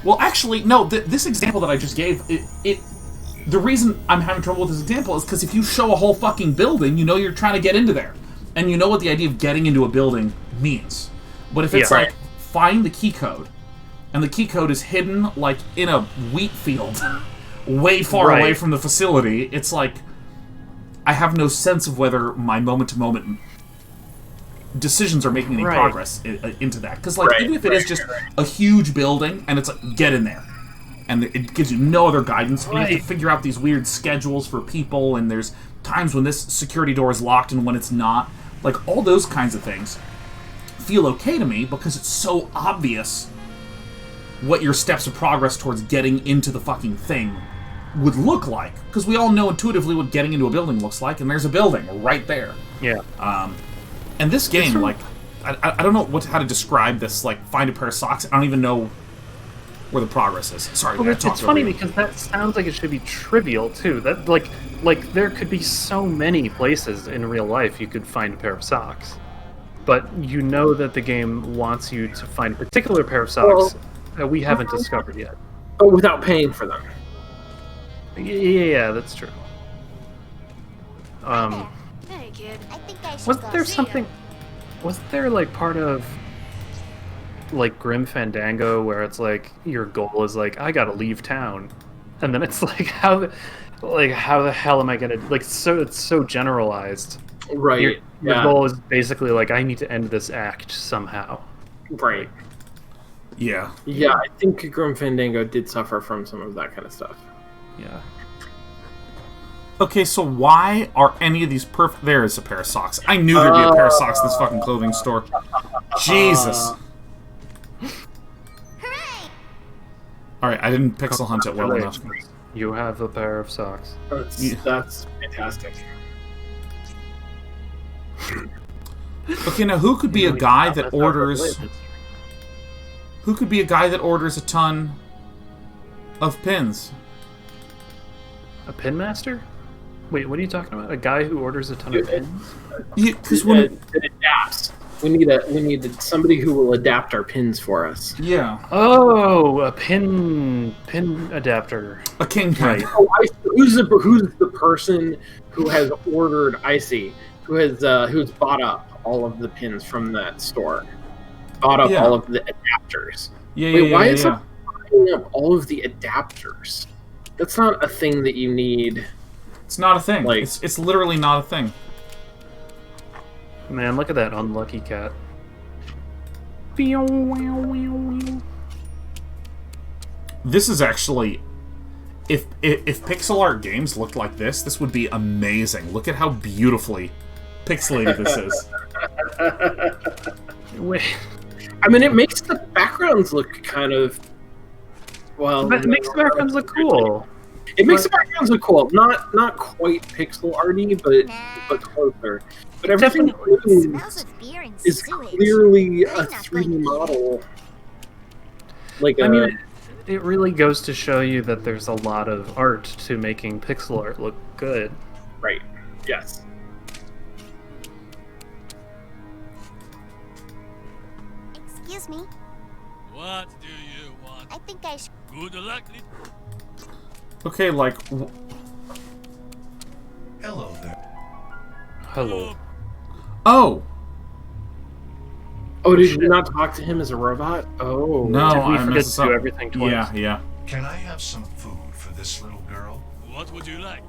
Well, actually, no, this example that I just gave, the reason I'm having trouble with this example is because if you show a whole fucking building, you know you're trying to get into there. And you know what the idea of getting into a building means. But if it's like, find the key code, and the key code is hidden, like, in a wheat field, way far away from the facility, it's like, I have no sense of whether my moment-to-moment decisions are making any progress into that. Because, like, even if it is just a huge building, and it's like, get in there, and it gives you no other guidance, and you have to figure out these weird schedules for people, and there's times when this security door is locked and when it's not. Like, all those kinds of things feel okay to me because it's so obvious what your steps of progress towards getting into the fucking thing would look like. Because we all know intuitively what getting into a building looks like, and there's a building right there. Yeah. And this game, like, I don't know how to describe this, like, find a pair of socks. I don't even know where the progress is. Sorry, well, it's funny because that sounds like it should be trivial, too. That, like there could be so many places in real life you could find a pair of socks. But you know that the game wants you to find a particular pair of socks that we haven't discovered yet. But without paying for them. Yeah, that's true. Hey, kid. I think I should Wasn't there something... Wasn't there, like, part of, like, Grim Fandango where it's like, your goal is like, I gotta leave town. And then it's like, how the hell am I gonna... Like, so it's so generalized. Right. Your goal is basically like, I need to end this act somehow. Right. Yeah. Yeah, I think Grim Fandango did suffer from some of that kind of stuff. Yeah. Okay, so why are any of these perfect... There is a pair of socks. I knew there'd be a pair of socks in this fucking clothing store. Jesus. Hooray! Alright, I didn't pixel hunt it well enough. You have a pair of socks. That's fantastic. Okay, now who could be a guy that orders... Who could be a guy that orders a ton of pins? A pin master? Wait, what are you talking about? A guy who orders a ton of pins? Yeah, because when it adapts. We need somebody who will adapt our pins for us. Yeah. Oh, a pin adapter. A kingpin. Right. Oh, who's the person who has ordered Icy? Who's bought up all of the pins from that store? Bought up all of the adapters. Yeah, why is it buying up all of the adapters? That's not a thing that you need. It's not a thing. Like, it's literally not a thing. Man, look at that unlucky cat. This is actually... If pixel art games looked like this would be amazing. Look at how beautifully pixelated this is. Wait. I mean, it makes the backgrounds look kind of... Well, But it makes the backgrounds look cool. It makes the backgrounds look cool. Not quite pixel arty, but closer. But everything is clearly a 3D model. I mean, it really goes to show you that there's a lot of art to making pixel art look good. Right. Yes. Excuse me. What do you want? I think I should. Good luck. Okay, like... Hello there. Hello. Oh! Oh, did you not talk to him as a robot? Oh. No, Did we I forget messed to up. do everything twice? Yeah. Can I have some food for this little girl? What would you like?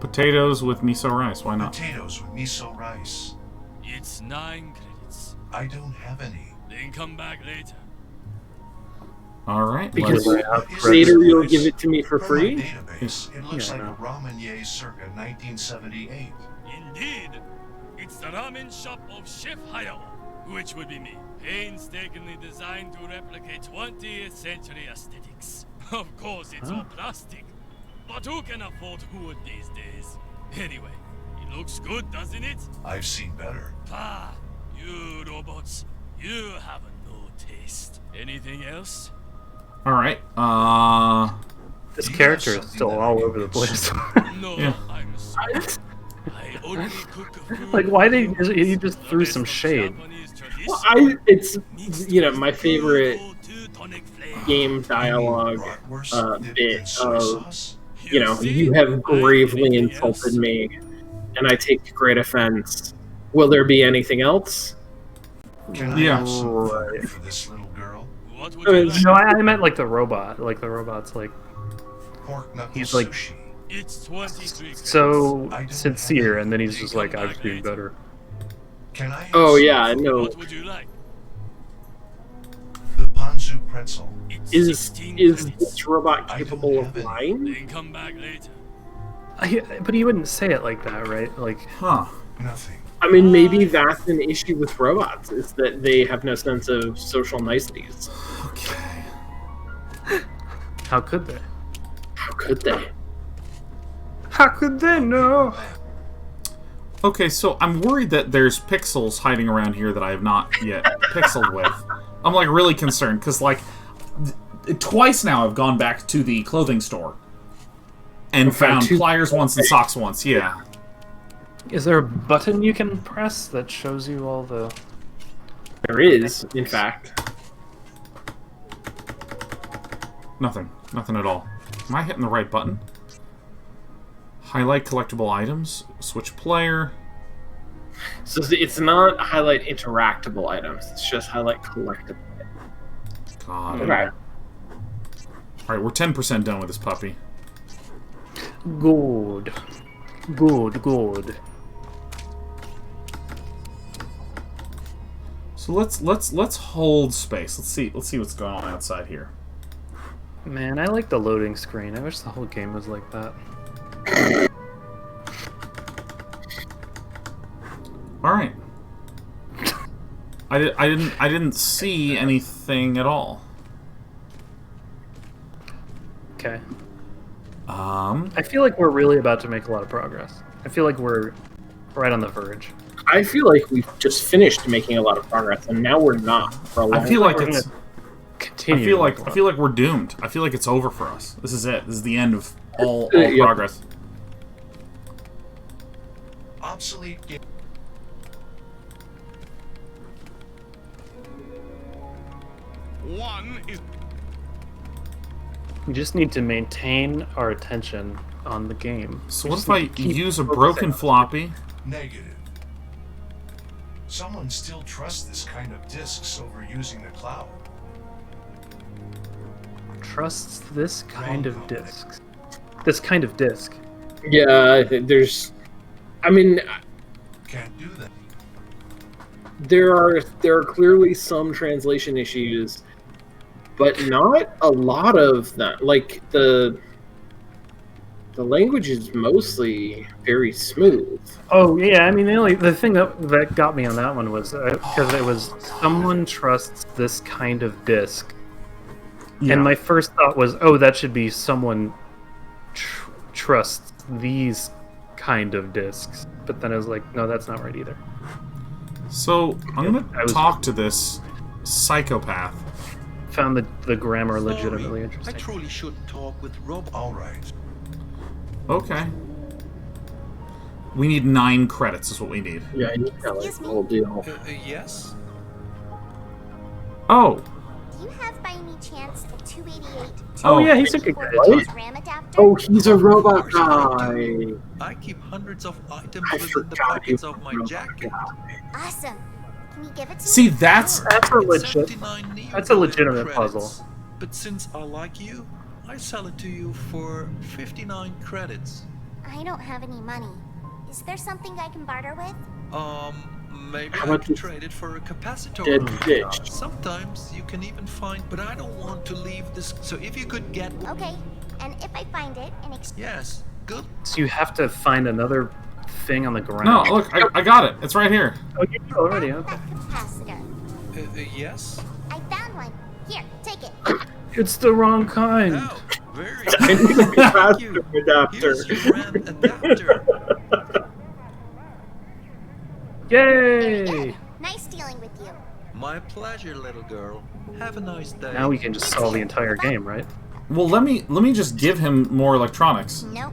Potatoes with miso rice, why not? Potatoes with miso rice. It's 9 credits. I don't have any. Then come back later. Alright, Because Is later this you'll nice? give it to me for From free? my database, it looks Yeah, like no. a ramen circa 1978. Indeed. It's the ramen shop of Chef Hayao, which would be me. Painstakingly designed to replicate 20th century aesthetics. Of course, it's all plastic. But who can afford wood these days? Anyway, it looks good, doesn't it? I've seen better. Ah, you robots. You have no taste. Anything else? Alright, This character is still all over the place. No, Yeah. I'm sorry. I only cook food. Like, why they he just threw some shade? Well, it's my favorite game dialogue bit of you have gravely insulted me, and I take great offense. Will there be anything else? Yeah. For this little girl, What would you like? No, I meant like the robot. Like the robot's like pork knuckle He's like- sushi. It's 23 so sincere, and then he's just like, I've been better. Can I? Have Oh some yeah, food? no. What would you like? The ponzu pretzel. It's Is 16 is credits. this robot I don't capable of have any. lying? Then come back later. But he wouldn't say it like that, right? Like, huh. Nothing. I mean, maybe that's an issue with robots, is that they have no sense of social niceties. Okay. how could they? How could they? How could they know? Okay, so I'm worried that there's pixels hiding around here that I have not yet pixeled with. I'm, like, really concerned, because, like, twice now I've gone back to the clothing store and found two- pliers once and socks once, yeah. Is there a button you can press that shows you all the? There is, in fact. Nothing. Nothing at all. Am I hitting the right button? Highlight collectible items. Switch player. So it's not highlight interactable items, it's just highlight collectible items. God. Okay. Alright, we're 10% done with this puppy. Good. Good. So let's hold space. Let's see what's going on outside here. Man, I like the loading screen. I wish the whole game was like that. All right. I didn't see anything at all. Okay. I feel like we're really about to make a lot of progress. I feel like we're right on the verge. I feel like we've just finished making a lot of progress, and now we're not for a long I feel like we're it's. gonna continue. I feel like we're doomed. I feel like it's over for us. This is it. This is the end of all Yeah. progress. Obsolete game. One is We just need to maintain our attention on the game. So what Just if I keep use a focusing. broken floppy? Negative. Someone still trusts this kind of discs over using the cloud. Trusts this kind of disc. This kind of disc. Yeah, there's. I mean, Can't do that. there are clearly some translation issues, but not a lot of them. Like the language is mostly very smooth. Oh yeah, I mean the thing that got me on that one was because it was someone trusts this kind of disc, Yeah. and my first thought was, oh, that should be someone trusts these kind of discs. But then I was like, no, that's not right either. So I'm I gonna was- talk to this psychopath. Found the grammar legitimately I interesting. truly should talk with Rob. All right. Okay. We need 9 credits. Is what we need. Yeah, you got like the whole deal. Yes? Oh. Do you have by any chance a 288? Oh yeah, he's a good guy. What? RAM adapter? Oh, he's a robot guy. I keep hundreds of items I within the forgot he pockets was of a my robot jacket. guy. Awesome. Can you give it to See, me? that's That's a legit. 79 Neo That's a legitimate credits. puzzle. But since I like you, I sell it to you for 59 credits. I don't have any money. Is there something I can barter with? Maybe How I about can this trade it for a capacitor. dead fish? Sometimes you can even find, but I don't want to leave this. So if you could get, Okay. And if I find it and yes, good. So you have to find another thing on the ground. no. Look, I got it. It's right here. Oh, you did already. Okay. that capacitor. Yes. I found one. Here, take it. It's the wrong kind. Oh, very I need a Thank you. capacitor adapter. Here's your RAM adapter. There we Yay! go. Nice dealing with you. My My pleasure, little girl. Have a nice day. Now we can just solve the entire game, right? Well, let me just give him more electronics. Nope.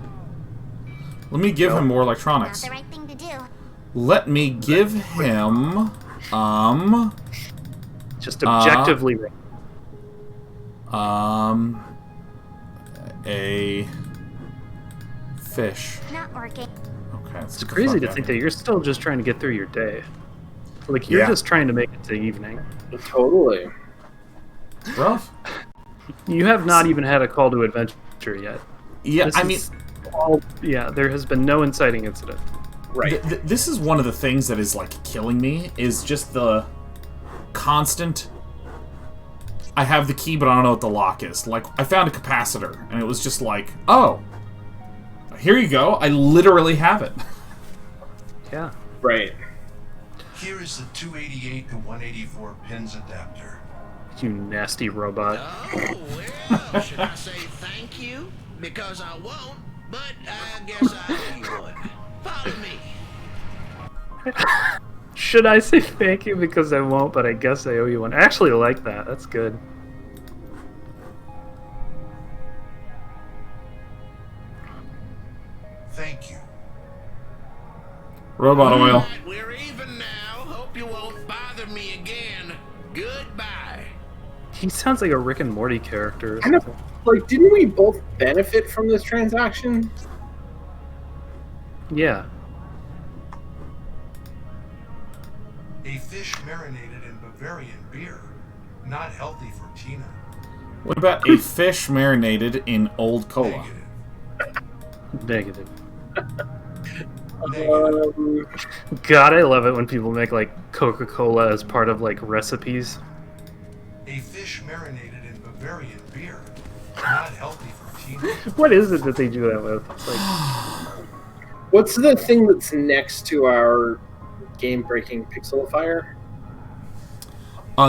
Let me give him more electronics. Not the right thing to do. Let me give him Just objectively. A fish. Not working. Okay, It's crazy to think that you're still just trying to get through your day. Like, you're just trying to make it to evening. Totally. Rough. You have not even had a call to adventure yet. Yeah, I mean, there has been no inciting incident. Right. This is one of the things that is, like, killing me, is just the constant... I have the key, but I don't know what the lock is. Like, I found a capacitor, and it was just like, oh, here you go. I literally have it. Yeah. Right. Here is the 288 to 184 pins adapter. You nasty robot. Oh, well, should I say thank you? Because I won't, but I guess I owe you one. Follow me. Should I say thank you because I won't, but I guess I owe you one? I actually like that. That's good. Thank you. Robot oil. All right, we're even now. Hope you won't bother me again. Goodbye. He sounds like a Rick and Morty character. Or Kind of, something. like, didn't we both benefit from this transaction? Yeah. A fish marinated in Bavarian beer. Not healthy for Tina. What about a fish marinated in old cola? Negative. Negative. God, I love it when people make, like, Coca-Cola as part of, like, recipes. A fish marinated in Bavarian beer. Not healthy for Tina. What is it that they do that with? It's like... What's the thing that's next to our game-breaking Pixelifier?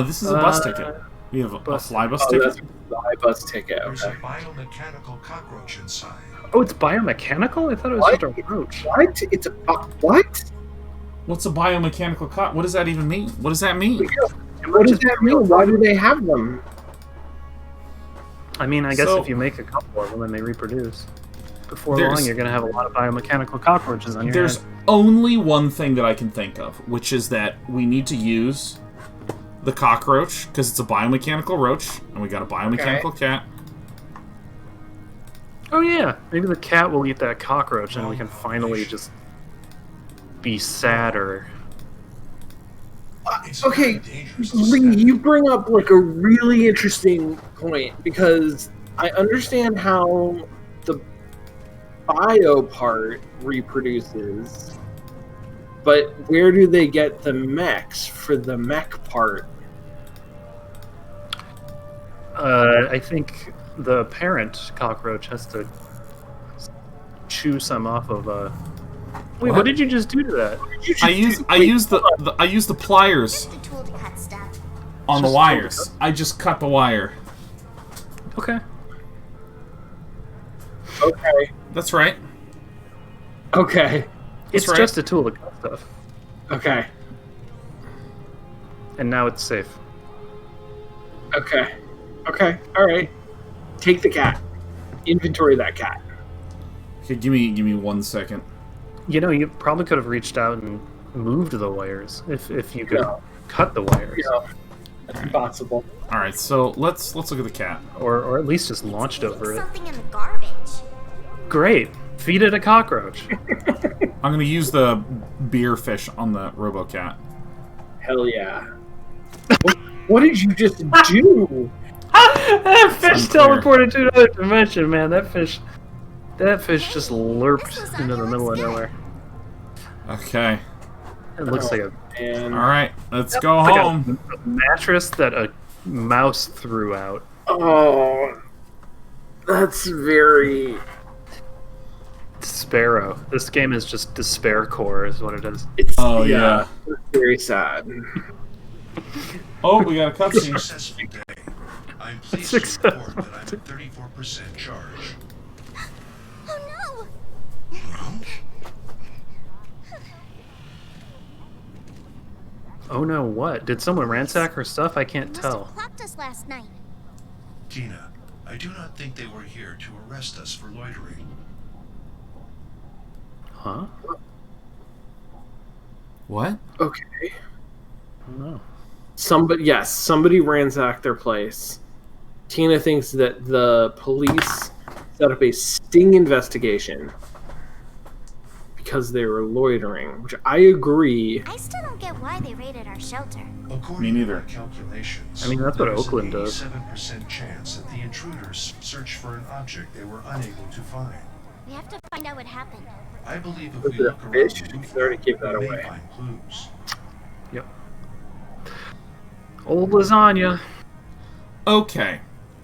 This is a bus ticket. We have a fly bus ticket? That's a fly bus ticket, There's okay. a biomechanical cockroach inside. Oh, it's biomechanical? I thought it was What? just a roach. What? It's a... what? What's a biomechanical cot? What does that even mean? What does that mean? What does that mean? Why do they have them? I mean, I guess So- if you make a couple of them and they reproduce, before long you're going to have a lot of biomechanical cockroaches on your There's head. only one thing that I can think of, which is that we need to use the cockroach, because it's a biomechanical roach, and we got a biomechanical cat. Oh yeah, maybe the cat will eat that cockroach and we can finally just be sadder. Okay, Lee, you bring up like a really interesting point because I understand how the bio part reproduces, but where do they get the mechs for the mech part? I think the parent cockroach has to chew some off of a. Wait, what did you just do to that? I use the pliers Just a tool to cut stuff. on the Just wires. I just cut the wire. Okay. Okay. That's right. Okay. It's right. just a tool to cut stuff. Okay. And now it's safe. Okay. Okay. All right. Take the cat. Inventory that cat. Okay, give me 1 second. You know, you probably could have reached out and moved the wires if you could cut the wires. Yeah. That's impossible. All right, so let's look at the cat. Or at least just launched over it. Something in the garbage. Great. Feed it a cockroach. I'm gonna use the beer fish on the RoboCat. Hell yeah. What did you just do? That fish unclear. teleported to another dimension, man. That fish just lurped into the middle of nowhere. Okay. It looks like a And All right, let's go like home. a mattress that a mouse threw out. oh, that's very. Sparrow. This game is just despair core, is what it is. It's, Oh, yeah. It's very sad. Oh, we got a cutscene. Successful day. I'm pleased to report that I'm at 34% charge. Oh Oh no, what? Did someone ransack her stuff? I can't They must tell. have clocked us last night. Tina, I do not think they were here to arrest us for loitering. Huh? What? Okay. I don't know. Somebody ransacked their place. Tina thinks that the police set up a sting investigation because they were loitering, which I agree. I still don't get why they raided our shelter. According Me neither. to my calculations, I mean, that's what there is Oakland an does. 87% chance that the intruders searched for an object they were unable to find. We have to find out what happened. I believe if Was we it a look around fish? the roof, They already gave that we may away. find clues. Yep. Old lasagna. Okay.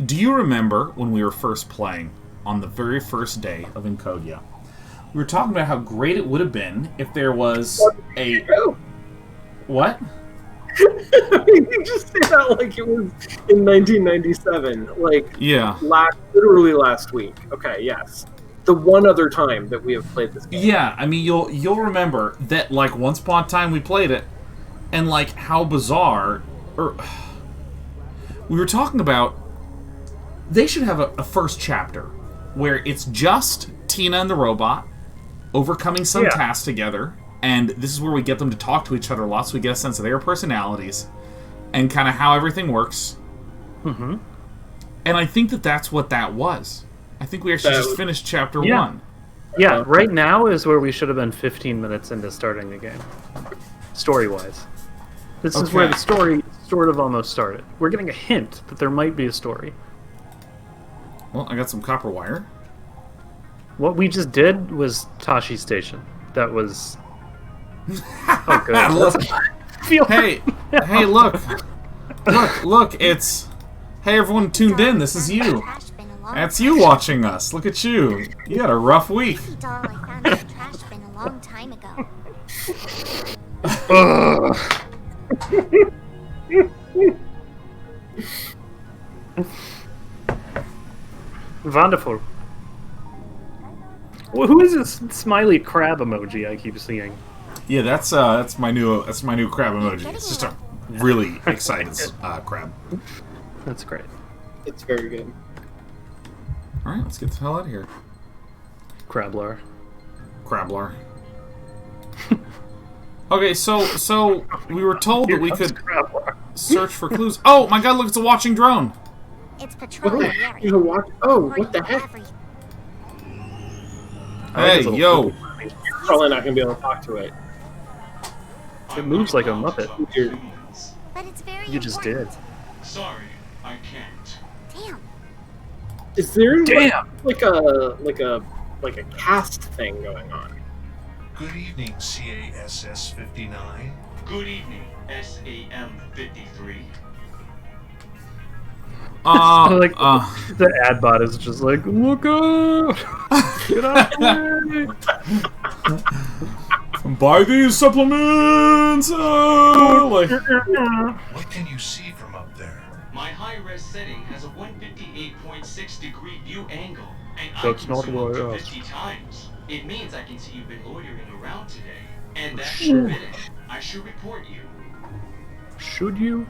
Do you remember when we were first playing on the very first day of Encodya? We were talking about how great it would have been if there was a... What? You just say that like it was in 1997. Like, Yeah. literally last week. Okay, yes. The one other time that we have played this game. Yeah, I mean, you'll remember that, like, once upon a time we played it, and, like, how bizarre... we were talking about... They should have a first chapter where it's just Tina and the robot overcoming some task together, and this is where we get them to talk to each other a lot, so we get a sense of their personalities and kind of how everything works. Mm-hmm. And I think that that's what that was. I think we actually just finished chapter 1. Yeah, right now is where we should have been 15 minutes into starting the game, story-wise. This is where the story sort of almost started. We're getting a hint that there might be a story. Well, I got some copper wire. What we just did was Tashi Station. That was... Oh, good. Hey, look. Look, it's... Hey, everyone tuned in, this is you. That's you watching us. Look at you. You had a rough week. Doll I found in the trash bin a long time ago. Wonderful. Well, who is this smiley crab emoji I keep seeing? Yeah, that's my new crab emoji. It's just a really excited crab. That's great. It's very good. All right, let's get the hell out of here. Crablar. Okay, so we were told that we could search for clues. Oh my God! Look, it's a watching drone. It's patrolling the area. You watch? Oh, what the heck? Hey, yo! You're probably not gonna be able to talk to it. It moves like a Muppet. But it's very You just did. Sorry, I can't. Damn. Is there like a cast thing going on? Good evening, CASS 59. Good evening, SAM 53. Like the ad bot is just like, look out! Get out of the way! Buy these supplements! What can you see from up there? My high-res setting has a 158.6 degree view angle, and That's I can not zoom what up I to asked. 50 times. It means I can see you've been loitering around today, and that's Shit. forbidden. I should report you. Should you?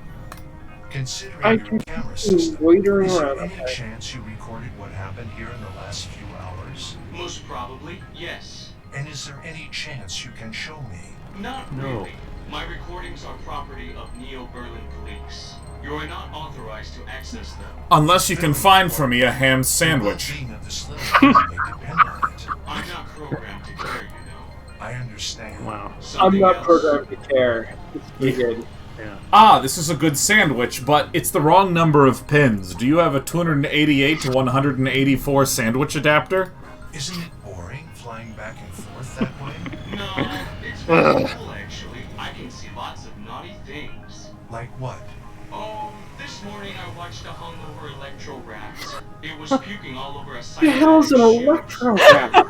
Considering I your can camera see you system, loitering is there around, any okay. chance you recorded what happened here in the last few hours? Most probably, yes. And is there any chance you can show me? Not No. really. My recordings are property of Neo-Berlin Police. You are not authorized to access them. Unless you can find for me a ham sandwich. The well-being of this little family may depend on it. I'm not programmed to care, you know. I understand. Wow. I'm Something not else? programmed to care. It's pretty good. Yeah. Ah, this is a good sandwich, but it's the wrong number of pins. Do you have a 288 to 184 sandwich adapter? Isn't it boring flying back and forth that way? No, it's very cool actually. I can see lots of naughty things. Like what? Oh, this morning I watched a hungover electro rat. It was puking all over a The hell's an electro rat?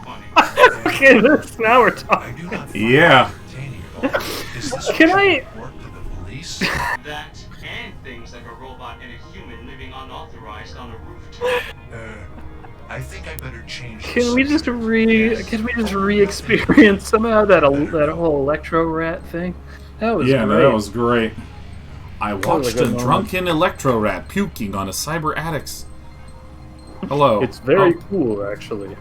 Okay, now we're I talking. do not find Yeah. it entertaining at all. Is this Can what I- you report to the police? That and things like a robot and a human living unauthorized on a rooftop. I think I better change the Can we just subject. re-experience somehow that whole electro rat thing? That was yeah, great. that was great. I was watched a good a moment. drunken electro rat puking on a cyber addict's. Hello. It's very Oh, cool, actually.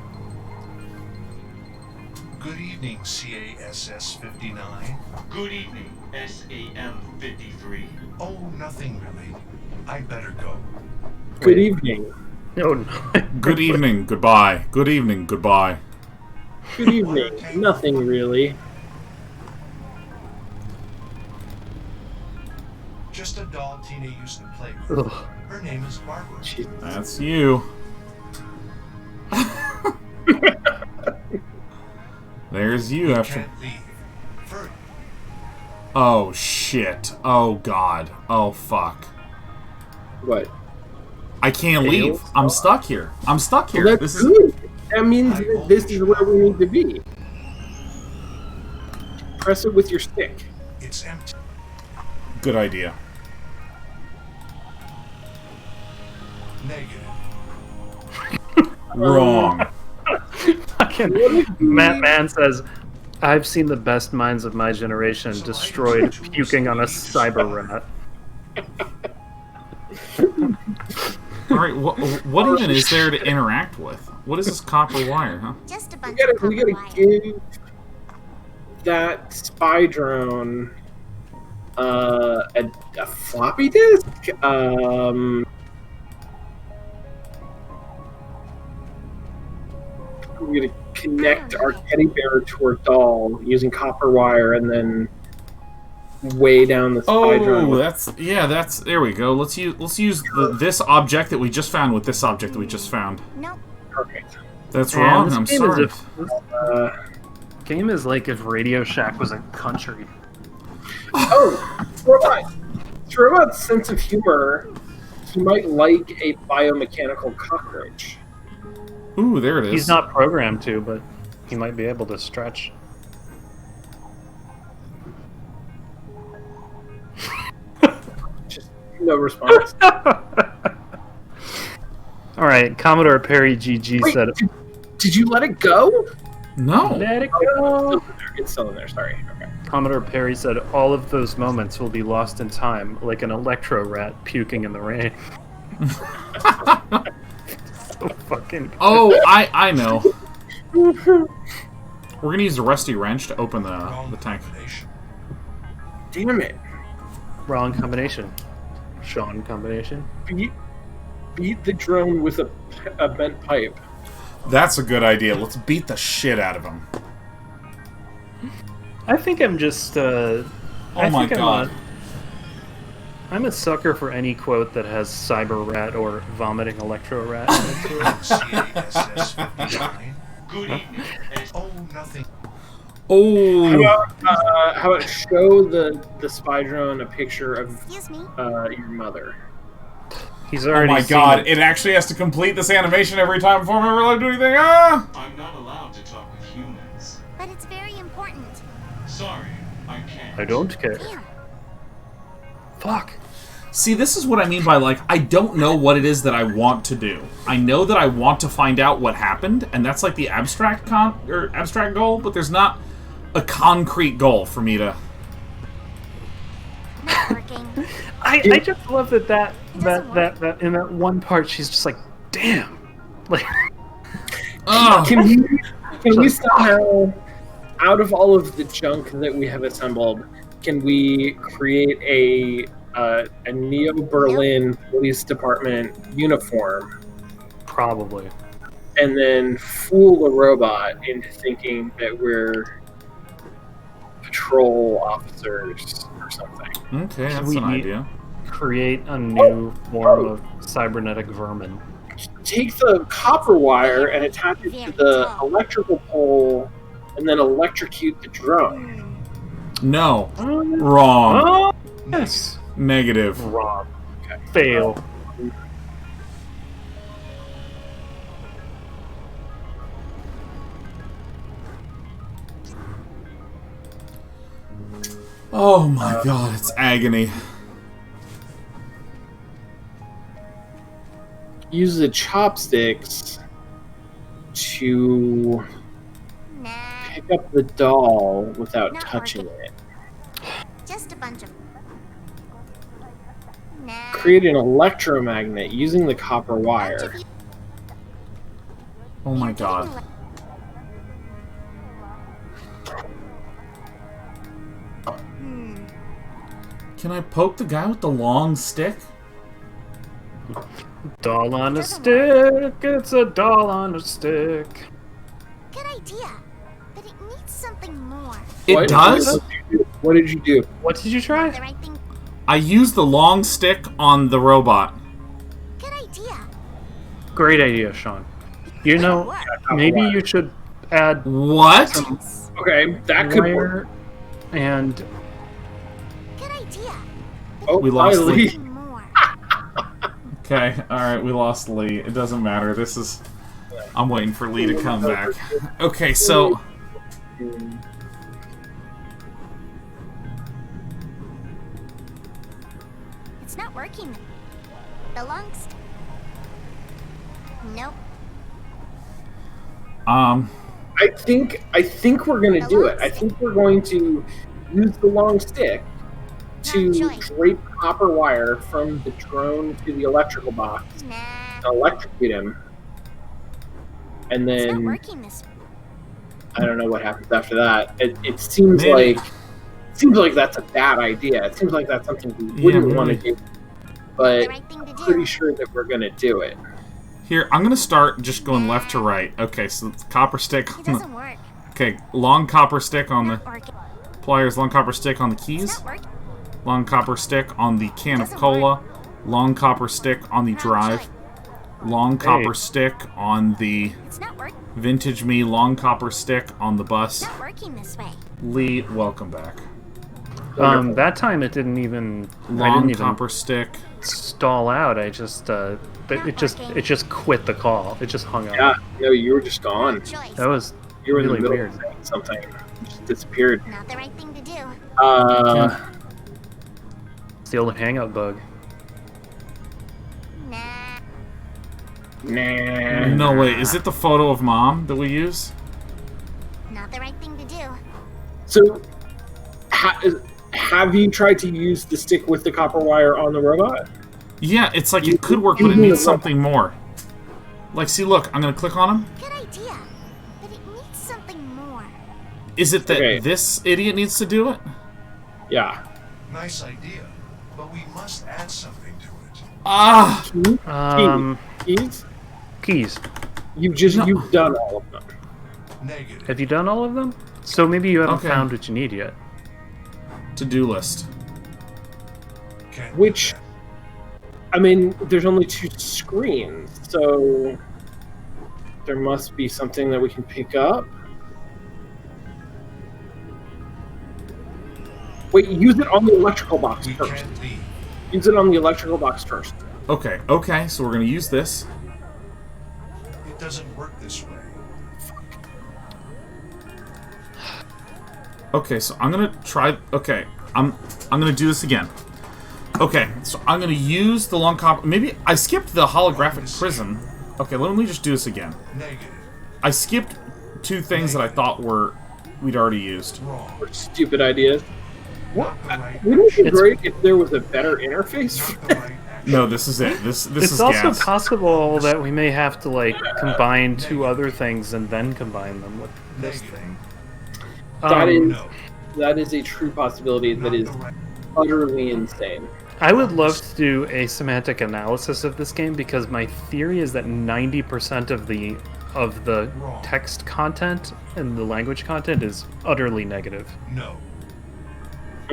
Good evening, CASS 59. Good evening, SAM 53. Oh, nothing really. I better go. Good Wait. evening. Oh, no. good evening, goodbye. Good evening, goodbye. Good evening. Nothing really. Just a doll Tina used to play with. Ugh. Her name is Barbara. That's you. There's you We after. can't leave. Fur- Oh shit. Oh god. Oh fuck. What? I can't leave. I'm stuck here. I'm stuck here. Well, This that's is good. That means that this is where we need to be. Press it with your stick. It's empty. good idea. Negative. Wrong. Fucking Matt Man says, I've seen the best minds of my generation destroyed puking on a cyber rat. Alright, what even is there to interact with? What is this copper wire, huh? Just a bunch We of gotta copper wire. give that spy drone a floppy disk. We're gonna connect our teddy bear to our doll using copper wire, and then way down the spy drone. Oh, that's there we go. Let's use this object that we just found with this object that we just found. Nope. Perfect. That's Man, wrong. this I'm game sorry. Game is like if Radio Shack was a country. Oh, Robot's sense of humor. He might like a biomechanical cockroach. Ooh, there it is. He's not programmed to, but he might be able to stretch. Just no response. All right, Commodore Perry GG Wait, said, did you let it go? No. "Let it go." It's still in there. Sorry. Okay. Commodore Perry said, "All of those moments will be lost in time, like an electro rat puking in the rain." So fucking. Oh, I know. We're gonna use the rusty wrench to open the tank. Damn it! Wrong combination. Sean combination. Beat the drone with a bent pipe. That's a good idea. Let's beat the shit out of him. I think I'm just. Oh my god. I'm a sucker for any quote that has cyber rat or vomiting electro rat next to it. CASS 59. Good evening. Oh, nothing. Oh. How about show the spy drone a picture of Excuse me. your mother? He's Oh already. my seen god, it. it actually has to complete this animation every time before I'm ever allowed to do anything. Ah! I'm not allowed to talk with humans. But it's very important. Sorry, I can't. I don't care. Damn. Fuck. See, this is what I mean by, like, I don't know what it is that I want to do. I know that I want to find out what happened, and that's like the abstract goal, but there's not a concrete goal for me to... Not working. I just love that in that one part she's just like, damn. Like. Ugh. Can we somehow, out of all of the junk that we have assembled, can we create a Neo Berlin Police Department uniform, Probably. and then fool the robot into thinking that we're patrol officers or something? Okay, that's We an need- idea. Create a new form of cybernetic vermin. Take the copper wire and attach it to the electrical pole, and then electrocute the drone. No. Wrong. Oh, yes. Negative. Wrong. Fail. Oh my god, it's agony. Use the chopsticks to Nah. pick up the doll without Not touching working. it. bunch of... Nah. Create an electromagnet using the copper wire. Oh my god. Can I poke the guy with the long stick? Doll on a stick, it's a doll on a stick. Good idea, but it needs something more. It does? What did you do? What did you try? The right thing. I used the long stick on the robot. Good idea. Great idea, Sean. You know, maybe you should add What? some Okay, that could work. wire and Good idea. Oh, We lost hi, Lee. Lee. More. Okay, alright, we lost Lee. It doesn't matter. This is... I'm waiting for Lee to come back. Okay, so... It's not working. Belongs. Nope. I think we're gonna do it. I think we're going to use the long stick to drape copper wire from the drone to the electrical box, Nah. electrocute him, and It's not then working this. I don't know what happens after that. It seems Maybe. like that's a bad idea. It seems like that's something we wouldn't want to do, but The right thing to do. pretty sure that we're gonna do it. Here, I'm gonna start just going left to right. Okay, so it's copper stick It on the... doesn't work. Okay, long copper stick on the Not working. pliers, long copper stick on the It's keys, not working. long copper stick on the can of Doesn't cola, long copper stick on the drive, long copper stick on the It's not working. vintage me, long copper stick on the bus. Not working this way. Lee, welcome back. that time it didn't even I Long didn't even copper stick. stall out. I just it just quit the call. It just hung up. Yeah, no, you were just gone. Choice. That was You were in really the middle weird. of saying something. You just disappeared. Not the right thing to do. It's the old hangout bug. Nah. Nah. No, wait, is it the photo of mom that we use? Not the right thing to do. So, have you tried to use the stick with the copper wire on the robot? Yeah, it's like it could work, but it needs something more. Like, see, look, I'm gonna click on him. Good idea, but it needs something more. Is it that Okay. this idiot needs to do it? Yeah. Nice idea, but we must add something to it. Ah! Keys? Keys. You've done all of them. Negative. Have you done all of them? So maybe you haven't Okay. found what you need yet. To-do list. Can't Which, do that. I mean, there's only 2 screens, so there must be something that we can pick up. Wait, use it on the electrical box We first. can't leave. Use it on the electrical box first. Okay, so we're gonna use this. It doesn't work this way. Okay, so I'm gonna try. Okay, I'm gonna do this again. Okay, so I'm gonna use the long copper. Maybe I skipped the holographic prison. Okay, let me just do this again. Negative. I skipped 2 things that I thought we'd already used. Wrong. Or stupid ideas. Not the right Wouldn't it be It's- great if there was a better interface? Not the right action. No, this is it. This It's is also gas. possible that we may have to like combine 2 other things and then combine them with this Negative. thing. That is No. that is a true possibility that Not is the right. utterly insane. I would love to do a semantic analysis of this game because my theory is that 90% of the Wrong. text content and the language content is utterly negative. No.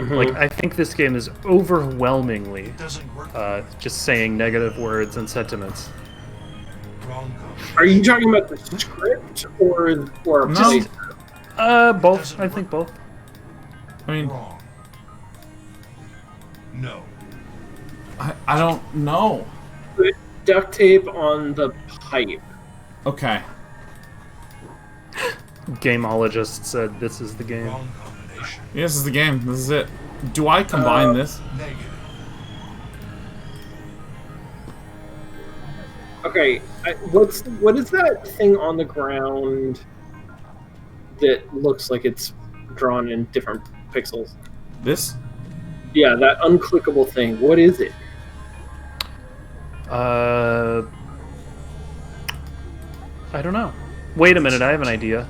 Like I think this game is overwhelmingly It doesn't work. just saying negative words and sentiments. Wrong Are you talking about the script or a No. place? Both. I think both. I mean, Wrong. No. I don't know. Put duct tape on the pipe. Okay. Gameologist said this is the game. Wrong combination. Yeah, this is the game. This is it. Do I combine this? Negative. Okay, what is that thing on the ground that looks like it's drawn in different pixels? This? Yeah, that unclickable thing. What is it? I don't know. Wait a minute, I have an idea.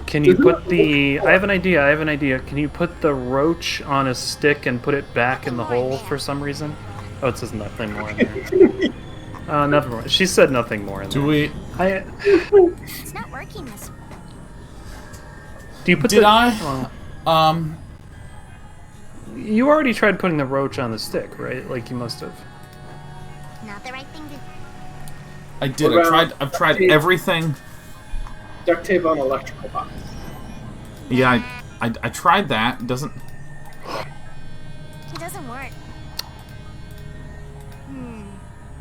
Can you put the... I have an idea. Can you put the roach on a stick and put it back in the hole for some reason? Oh, it says nothing more in there. Nothing more. She said nothing more in there. Do we... It's not working this way. Do you put Did the... I? You already tried putting the roach on the stick, right? Like, you must have. Not the right thing to... I did. I've tried everything. Duct tape on electrical box. Yeah, I tried that. It doesn't... It doesn't work.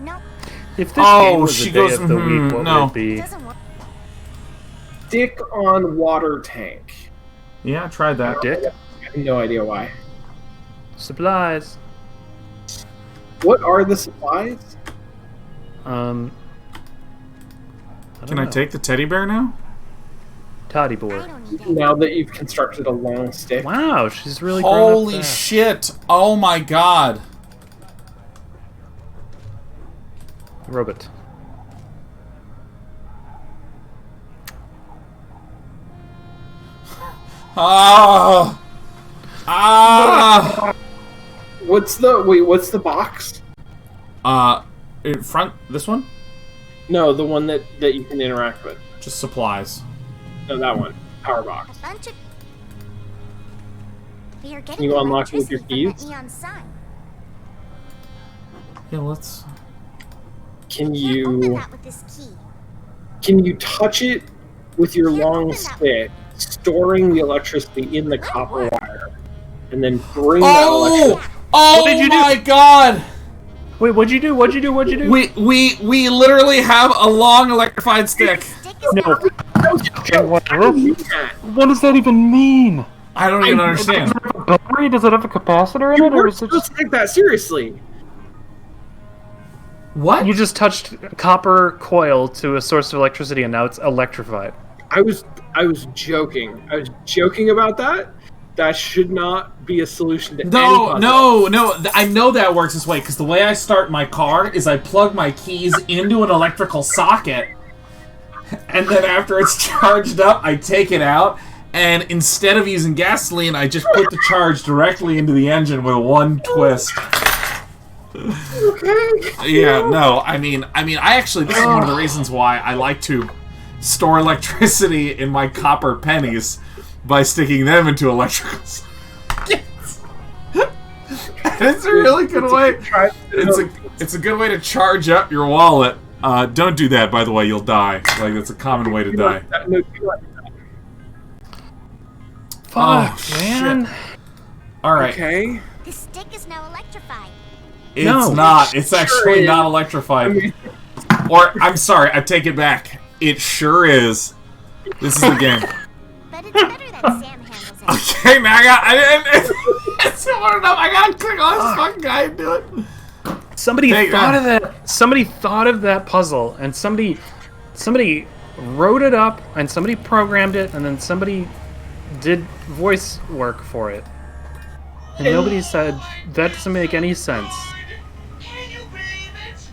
Nope. If this game was she a goes, day of the week, what would it be? It doesn't work. Dick on water tank. Yeah, I tried that. Dick? I have no idea why. Supplies. What are the supplies? I Can don't I know. take the teddy bear now? Toddy I board. don't need it. Now that you've constructed a long stick. Wow, she's really grown up Holy fast. shit! Oh my god! Robot. Ah! Ah! What's the box? In front, this one? No, the one that you can interact with. Just supplies. No, that one. Power box. A bunch of... We are Can getting you unlock it with your electricity from keys? the Eon sign. Yeah, let's... Can Can't open you that with this key. touch it with your Can't long open that. stick, storing the electricity in the copper wire, and then bring that Oh! electricity? Oh did you do? my god! Wait, what'd you do? We literally have a long electrified stick. Stick is No. Yeah. What does that even mean? I don't even understand. Battery? Does it have a capacitor in You it, or weren't is it supposed just... to take that seriously. What? You just touched a copper coil to a source of electricity, and now it's electrified. I was joking. I was joking about that. That should not be a solution to any puzzle. No. I know that works this way because the way I start my car is I plug my keys into an electrical socket, and then after it's charged up, I take it out, and instead of using gasoline, I just put the charge directly into the engine with one twist. Yeah, no, I mean, I actually, this is one of the reasons why I like to store electricity in my copper pennies by sticking them into electrical sockets. It's a really good way. It's a good way to charge up your wallet. Don't do that, by the way, you'll die. Like, that's a common way to die. Fuck, man. Shit. Alright. Okay. The stick is now electrified. It's No. not. It's actually is. not electrified. Or, I'm sorry, I take it back. It sure is. This is the game. But it's better that Sam handles it. Okay, man, I gotta click on this fucking guy and do it. Somebody Hey, thought of that. Somebody thought of that puzzle, and somebody wrote it up, and somebody programmed it, and then somebody did voice work for it. And nobody said that doesn't make any sense. Can you believe it?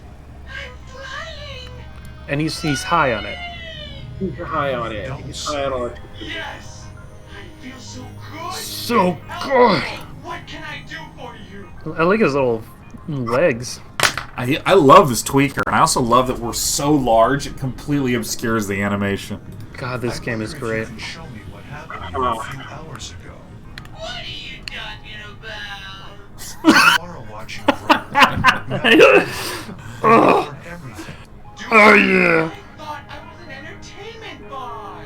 I'm flying! And he's high on it. He's high on it. He's high on electricity. Yes! I feel so good! So good. What can I do for you? I like his little legs. I love this tweaker, and I also love that we're so large it completely obscures the animation. God, this game is great. Can show me what happened here a few hours ago. What are you talking about? Tomorrow watching everything. Oh yeah. I thought I was an entertainment bot!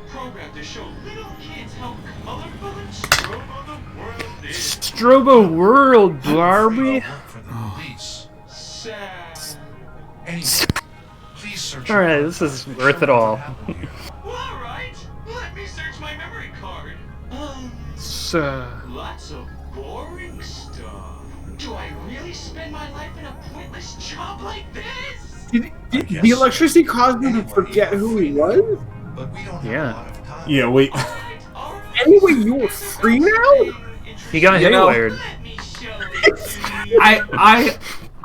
Programmed to show little kids how colorful and strobo the world is. Strobo World, Barbie. For the police. Sad. Anyway, please search. Alright, this is worth it all. Alright, let me search my memory card. So, Lots of boring stuff. Do I really spend my life in a pointless job like this? Did the electricity cause him to forget who he was? But we don't have Yeah. a lot of time. Yeah, wait. Anyway, you're free now? He got haywired. Let me show it to you.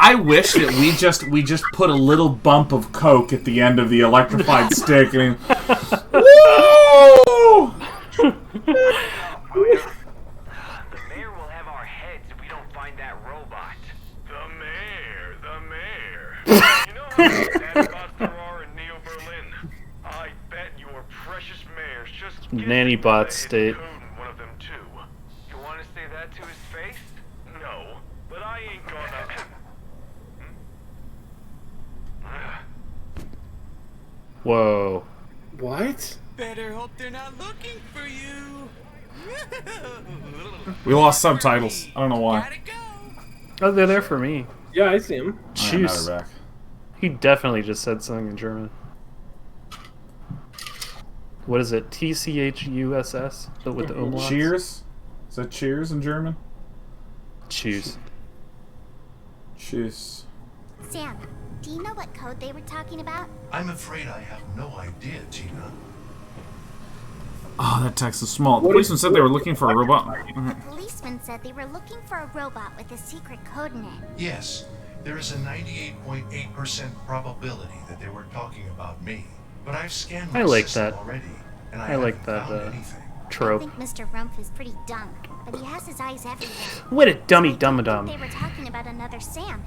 I wish that we just put a little bump of coke at the end of the electrified stick and woo! The mayor will have our heads if we don't find that robot. The mayor. You know how many nanobots there are in Neo Berlin? I bet your precious mayor's just Nanny bot state. one of them too. You want to say that to his face? No, but I ain't gonna. Whoa. What? Better hope they're not looking for you. We lost subtitles. I don't know why. Gotta go. Oh, they're there for me. Yeah, I see him. Alright, now Choose. they're back. He definitely just said something in German. What is it? TCHUSS? But with the umlauts? Cheers? Is that cheers in German? Choose. Cheers. Sam, do you know what code they were talking about? I'm afraid I have no idea, Tina. Oh, that text is small. The policeman said they were looking for a robot. The policeman said they were looking for a robot with a secret code in it. Yes, there is a 98.8% probability that they were talking about me. But I've scanned my I like system that. already, and I like haven't that found anything. I trope. think Mr. Rumpf is pretty dumb, but he has his eyes everywhere. What a dummy I don't think dum-a-dum. they were talking about another Sam.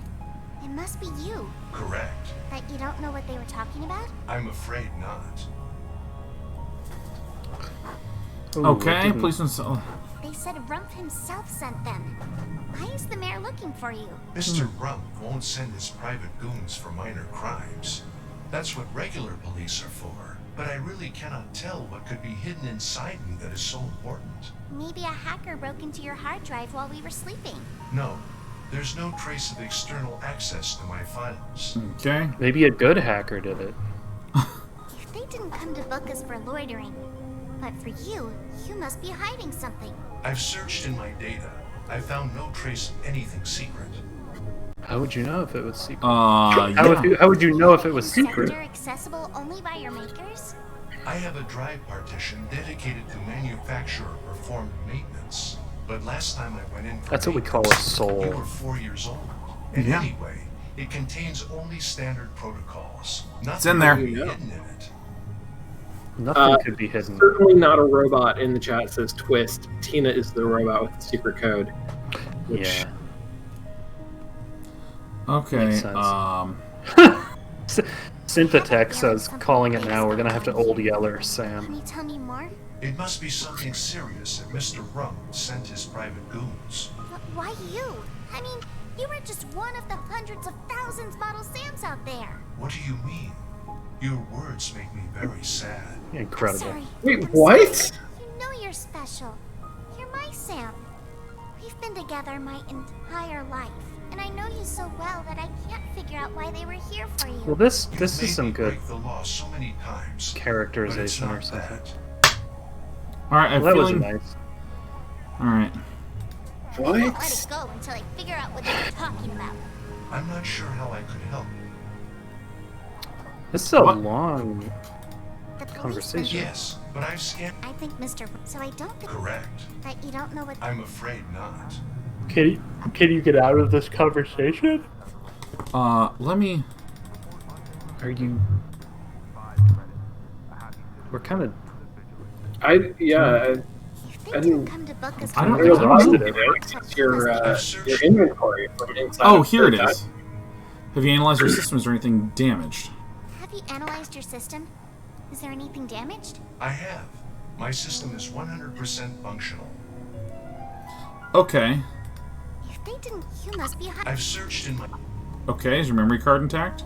It must be you. Correct. But you don't know what they were talking about? I'm afraid not. Ooh, Okay, didn't- policeman. They said Rumpf himself sent them. Why is the mayor looking for you? Mr. Rump won't send his private goons for minor crimes. That's what regular police are for. But I really cannot tell what could be hidden inside me that is so important. Maybe a hacker broke into your hard drive while we were sleeping. No, there's no trace of external access to my files. Okay. Maybe a good hacker did it. If they didn't come to book us for loitering, but for you, you must be hiding something. I've searched in my data. I found no trace of anything secret. How would you know if it was secret? Yeah. How would you know if it was secret? Sector accessible only by your makers? I have a drive partition dedicated to manufacturer-performed maintenance. But last time I went in for That's what we call a maintenance, soul. You were 4 years old. And Yeah. anyway, it contains only standard protocols. Nothing It's in there. could be hidden in it. Nothing could be hidden. Certainly not a robot in the chat says Twist. Tina is the robot with the secret code. Which, Yeah. Okay. Makes sense. Synthetech says, calling it now, we're gonna have to old Yeller Can Sam. you tell me more? It must be something serious if Mr. Rump sent his private goons. Why you? I mean, you were just one of the hundreds of thousands model Sams out there. What do you mean? Your words make me very sad. Incredible. Sorry. Wait, I'm what? sorry. You know you're special. You're my Sam. We've been together my entire life, and I know you so well that I can't figure out why they were here for you. Well, this You is made some me good break the law so many times, but it's characterization not or something. that. All right. I'm Well, that was feeling. nice. All right. I won't let it What? go until I figure out what they were talking about. I'm not sure how I could help. This is a What? long The policeman- conversation. Yes, but I've scanned. I think Mr. So I don't think Correct. that you don't know what. I'm afraid not. Can you get out of this conversation? Let me. Are you? We're kind of. I yeah. If they I didn't didn't- come to book us I for don't I know. exhausted it, it. It's your I've inventory from inside. Oh, of here it the- is. Have you analyzed your system? Is there anything damaged? Have you analyzed your system? Is there anything damaged? I have. My system is 100% functional. Okay. If they didn't, you must be hiding. I've searched in my. Okay. Is your memory card intact?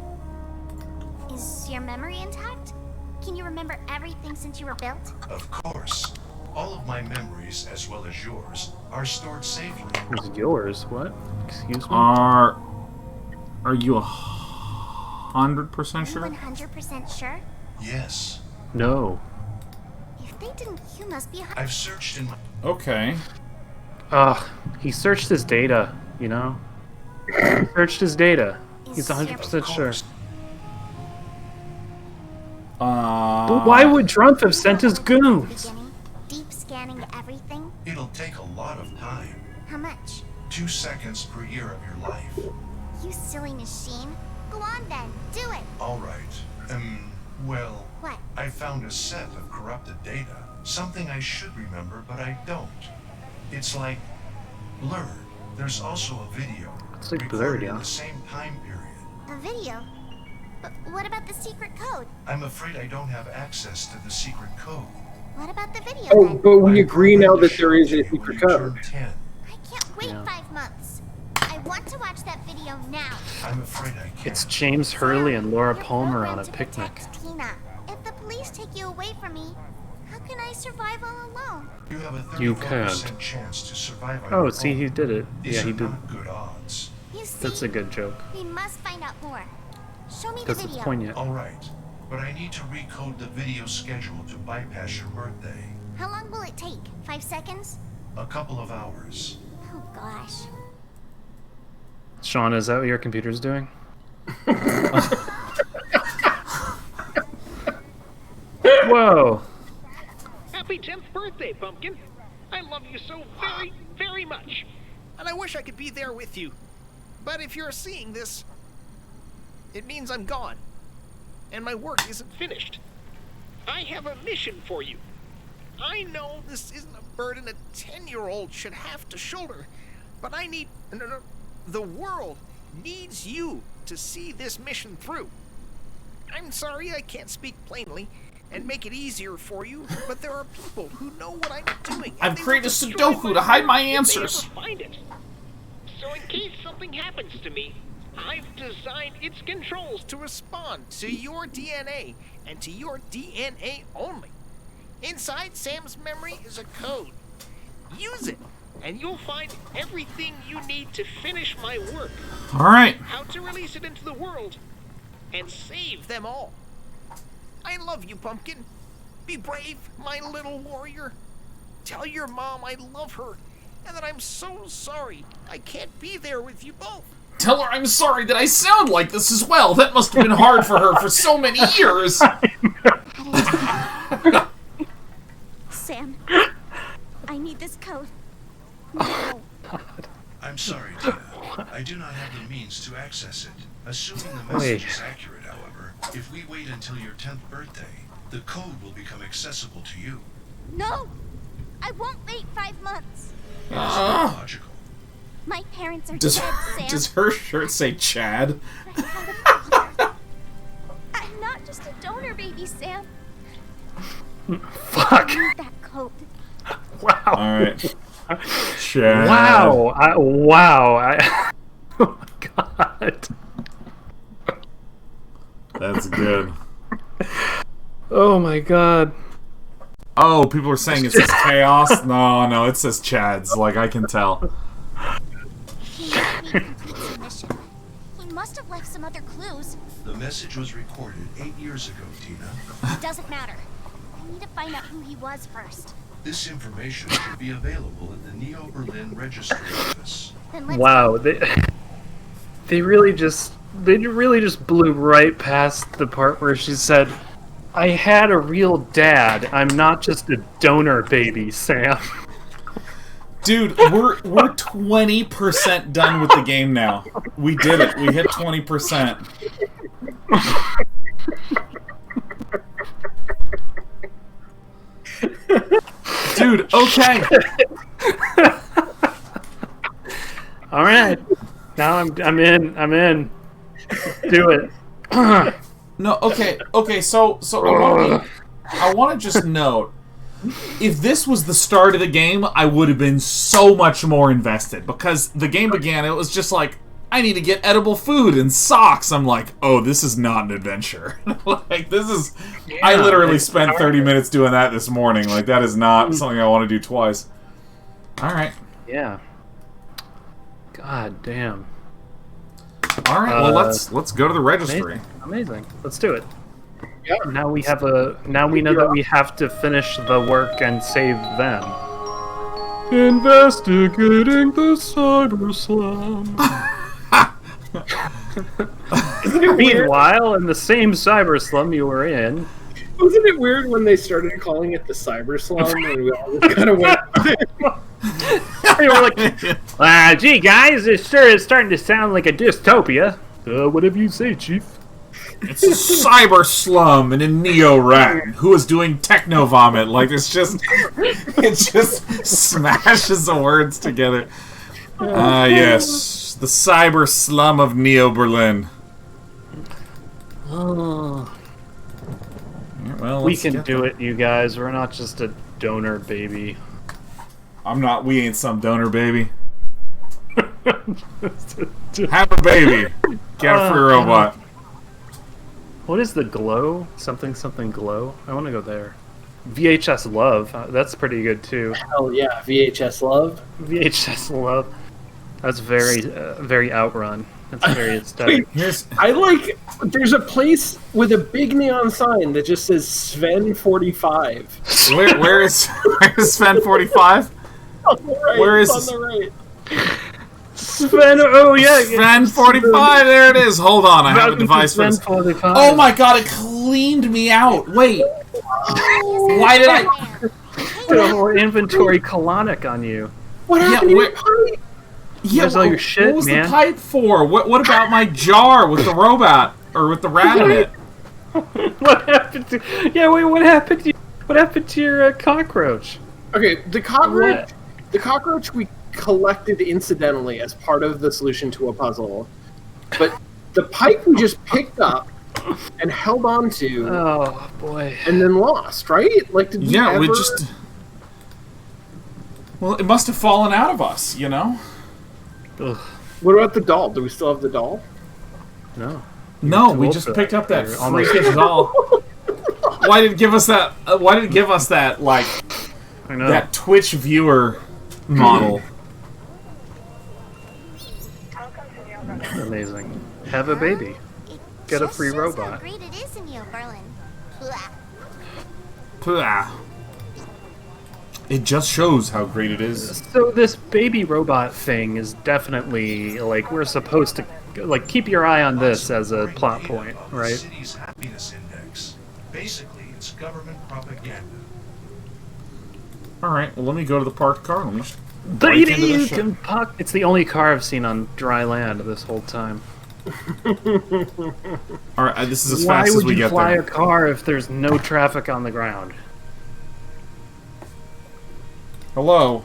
Is your memory intact? Can you remember everything since you were built? Of course. All of my memories, as well as yours, are stored safely. It's yours. What? Excuse me. Are you 100% Are you sure? 100% sure? Yes. No. If they didn't, you must be hiding. I've searched in my. Okay. He searched his data. You know. He searched his data. He's 100% Of sure. course. But why would Drumpf have sent his goons? Beginning, deep scanning everything. It'll take a lot of time. How much? 2 seconds per year of your life. You silly machine. Go on then, do it. All right. Well, What? I found a set of corrupted data. Something I should remember, but I don't. It's like blurred. There's also a video. It's like recorded blurred, in yeah. the same time period. A video? But what about the secret code? I'm afraid I don't have access to the secret code. What about the video Oh, then? but we agree now I'm that there is sure a when secret you code. turn 10. I can't wait Yeah. 5 months. I want to watch that video now. I'm afraid I can't. It's James Hurley and Laura You're Palmer on a programmed to picnic. protect Tina. If the police take you away from me, how can I survive all alone? You have a 34% You can't. chance to survive on Oh, your see, own. he did it. These Yeah, are he did. not good odds. You see, That's a good joke. we must find out more. Show me the Because it's video. poignant. All right, but I need to recode the video schedule to bypass your birthday. How long will it take? 5 seconds? A couple of hours. Oh gosh. Sean, is that what your computer's doing? Whoa. Happy 10th birthday, Pumpkin. I love you so very, very much. And I wish I could be there with you. But if you're seeing this, it means I'm gone. And my work isn't finished. I have a mission for you. I know this isn't a burden a 10-year-old should have to shoulder, but I need... No, the world needs you to see this mission through. I'm sorry I can't speak plainly and make it easier for you, but there are people who know what I'm doing. and I've they created a will destroy Sudoku to hide my if they ever answers. find it. So in case something happens to me, I've designed its controls to respond to your DNA and to your DNA only. Inside Sam's memory is a code. Use it, and you'll find everything you need to finish my work. All right. How to release it into the world and save them all. I love you, Pumpkin. Be brave, my little warrior. Tell your mom I love her and that I'm so sorry I can't be there with you both. Tell her I'm sorry that I sound like this as well. That must have been hard for her for so many years. Sam, I need this code. No. I'm sorry, Tina. I do not have the means to access it. Assuming the message is accurate, however, if we wait until your 10th birthday, the code will become accessible to you. No! I won't wait 5 months. It is not logical. My parents are Does, dead, Sam. does her shirt say Chad? I'm not just a donor baby, Sam. Fuck. I need that code. Wow. All right. Chad. Wow. Wow. Oh my god. That's good. Oh my god. Oh, people are saying it says chaos. No, it says Chad's. Like, I can tell. He must be complete submission. He must have left some other clues. The message was recorded 8 years ago, Tina. It doesn't matter. I need to find out who he was first. This information should be available at the Neo Berlin Registry Office. Then let's Wow. They really just blew right past the part where she said, I had a real dad. I'm not just a donor baby, Sam. Dude, we're 20% done with the game now. We did it. We hit 20%. Dude, okay. All right. Now I'm in. Do it. No, okay, so I want to just note, if this was the start of the game, I would have been so much more invested, because the game began, it was just like, I need to get edible food and socks. I'm like, oh, this is not an adventure. Like, this is... Yeah, I literally spent 30 minutes doing that this morning. Like, that is not something I want to do twice. Alright. Yeah. God damn. Alright, well, let's go to the registry. Amazing. Let's do it. Yeah. Now we know that we have to finish the work and save them. Investigating the cyber slum. Meanwhile, in the same cyber slum you were in. Wasn't it weird when they started calling it the cyber slum and we all just kind of went like, gee, guys, this sure is starting to sound like a dystopia. Whatever you say, Chief. It's a cyber slum in a neo-rat who is doing techno vomit. Like, it just smashes the words together. Yes, the cyber slum of Neo-Berlin. Oh. Well, we can do it, you guys. We're not just a donor baby. We ain't some donor baby. Have a baby. Get a free robot. What is the glow? Something glow? I want to go there. VHS Love. That's pretty good too. Hell yeah, VHS Love. VHS Love. That's very Outrun. That's very aesthetic. There's a place with a big neon sign that just says Sven 45. Where is Sven 45? Right, where is on the right? Sven, oh yeah, Sven 45. There it is. Hold on, I have a device for this. Oh my god, it cleaned me out. Wait, why did I put a whole inventory colonic on you? What happened to your pipe? Yeah, all your shit, what was man? the pipe for? What about my jar with the robot or with the rat in it? What happened to? Yeah, wait. What happened to? What happened to your cockroach? Okay, the cockroach. The cockroach we collected incidentally as part of the solution to a puzzle, but the pipe we just picked up and held on to. Oh boy! And then lost, right? Like, did we ever... we just. Well, it must have fallen out of us, you know. Ugh. What about the doll? Do we still have the doll? No, we just picked up that freaking doll. Why did it give us that? Why did it give us that that Twitch viewer model? Amazing. Have a baby. Get a free robot. How great it is in Neo-Berlin. It just shows how great it is. So this baby robot thing is definitely we're supposed to keep your eye on this as a plot point, right? The city's happiness index. Basically, it's government propaganda. All right, well, let me go to the parked car. Let me just It's the only car I've seen on dry land this whole time. All right, this is as fast as we get there. Why would you fly a car if there's no traffic on the ground? Hello.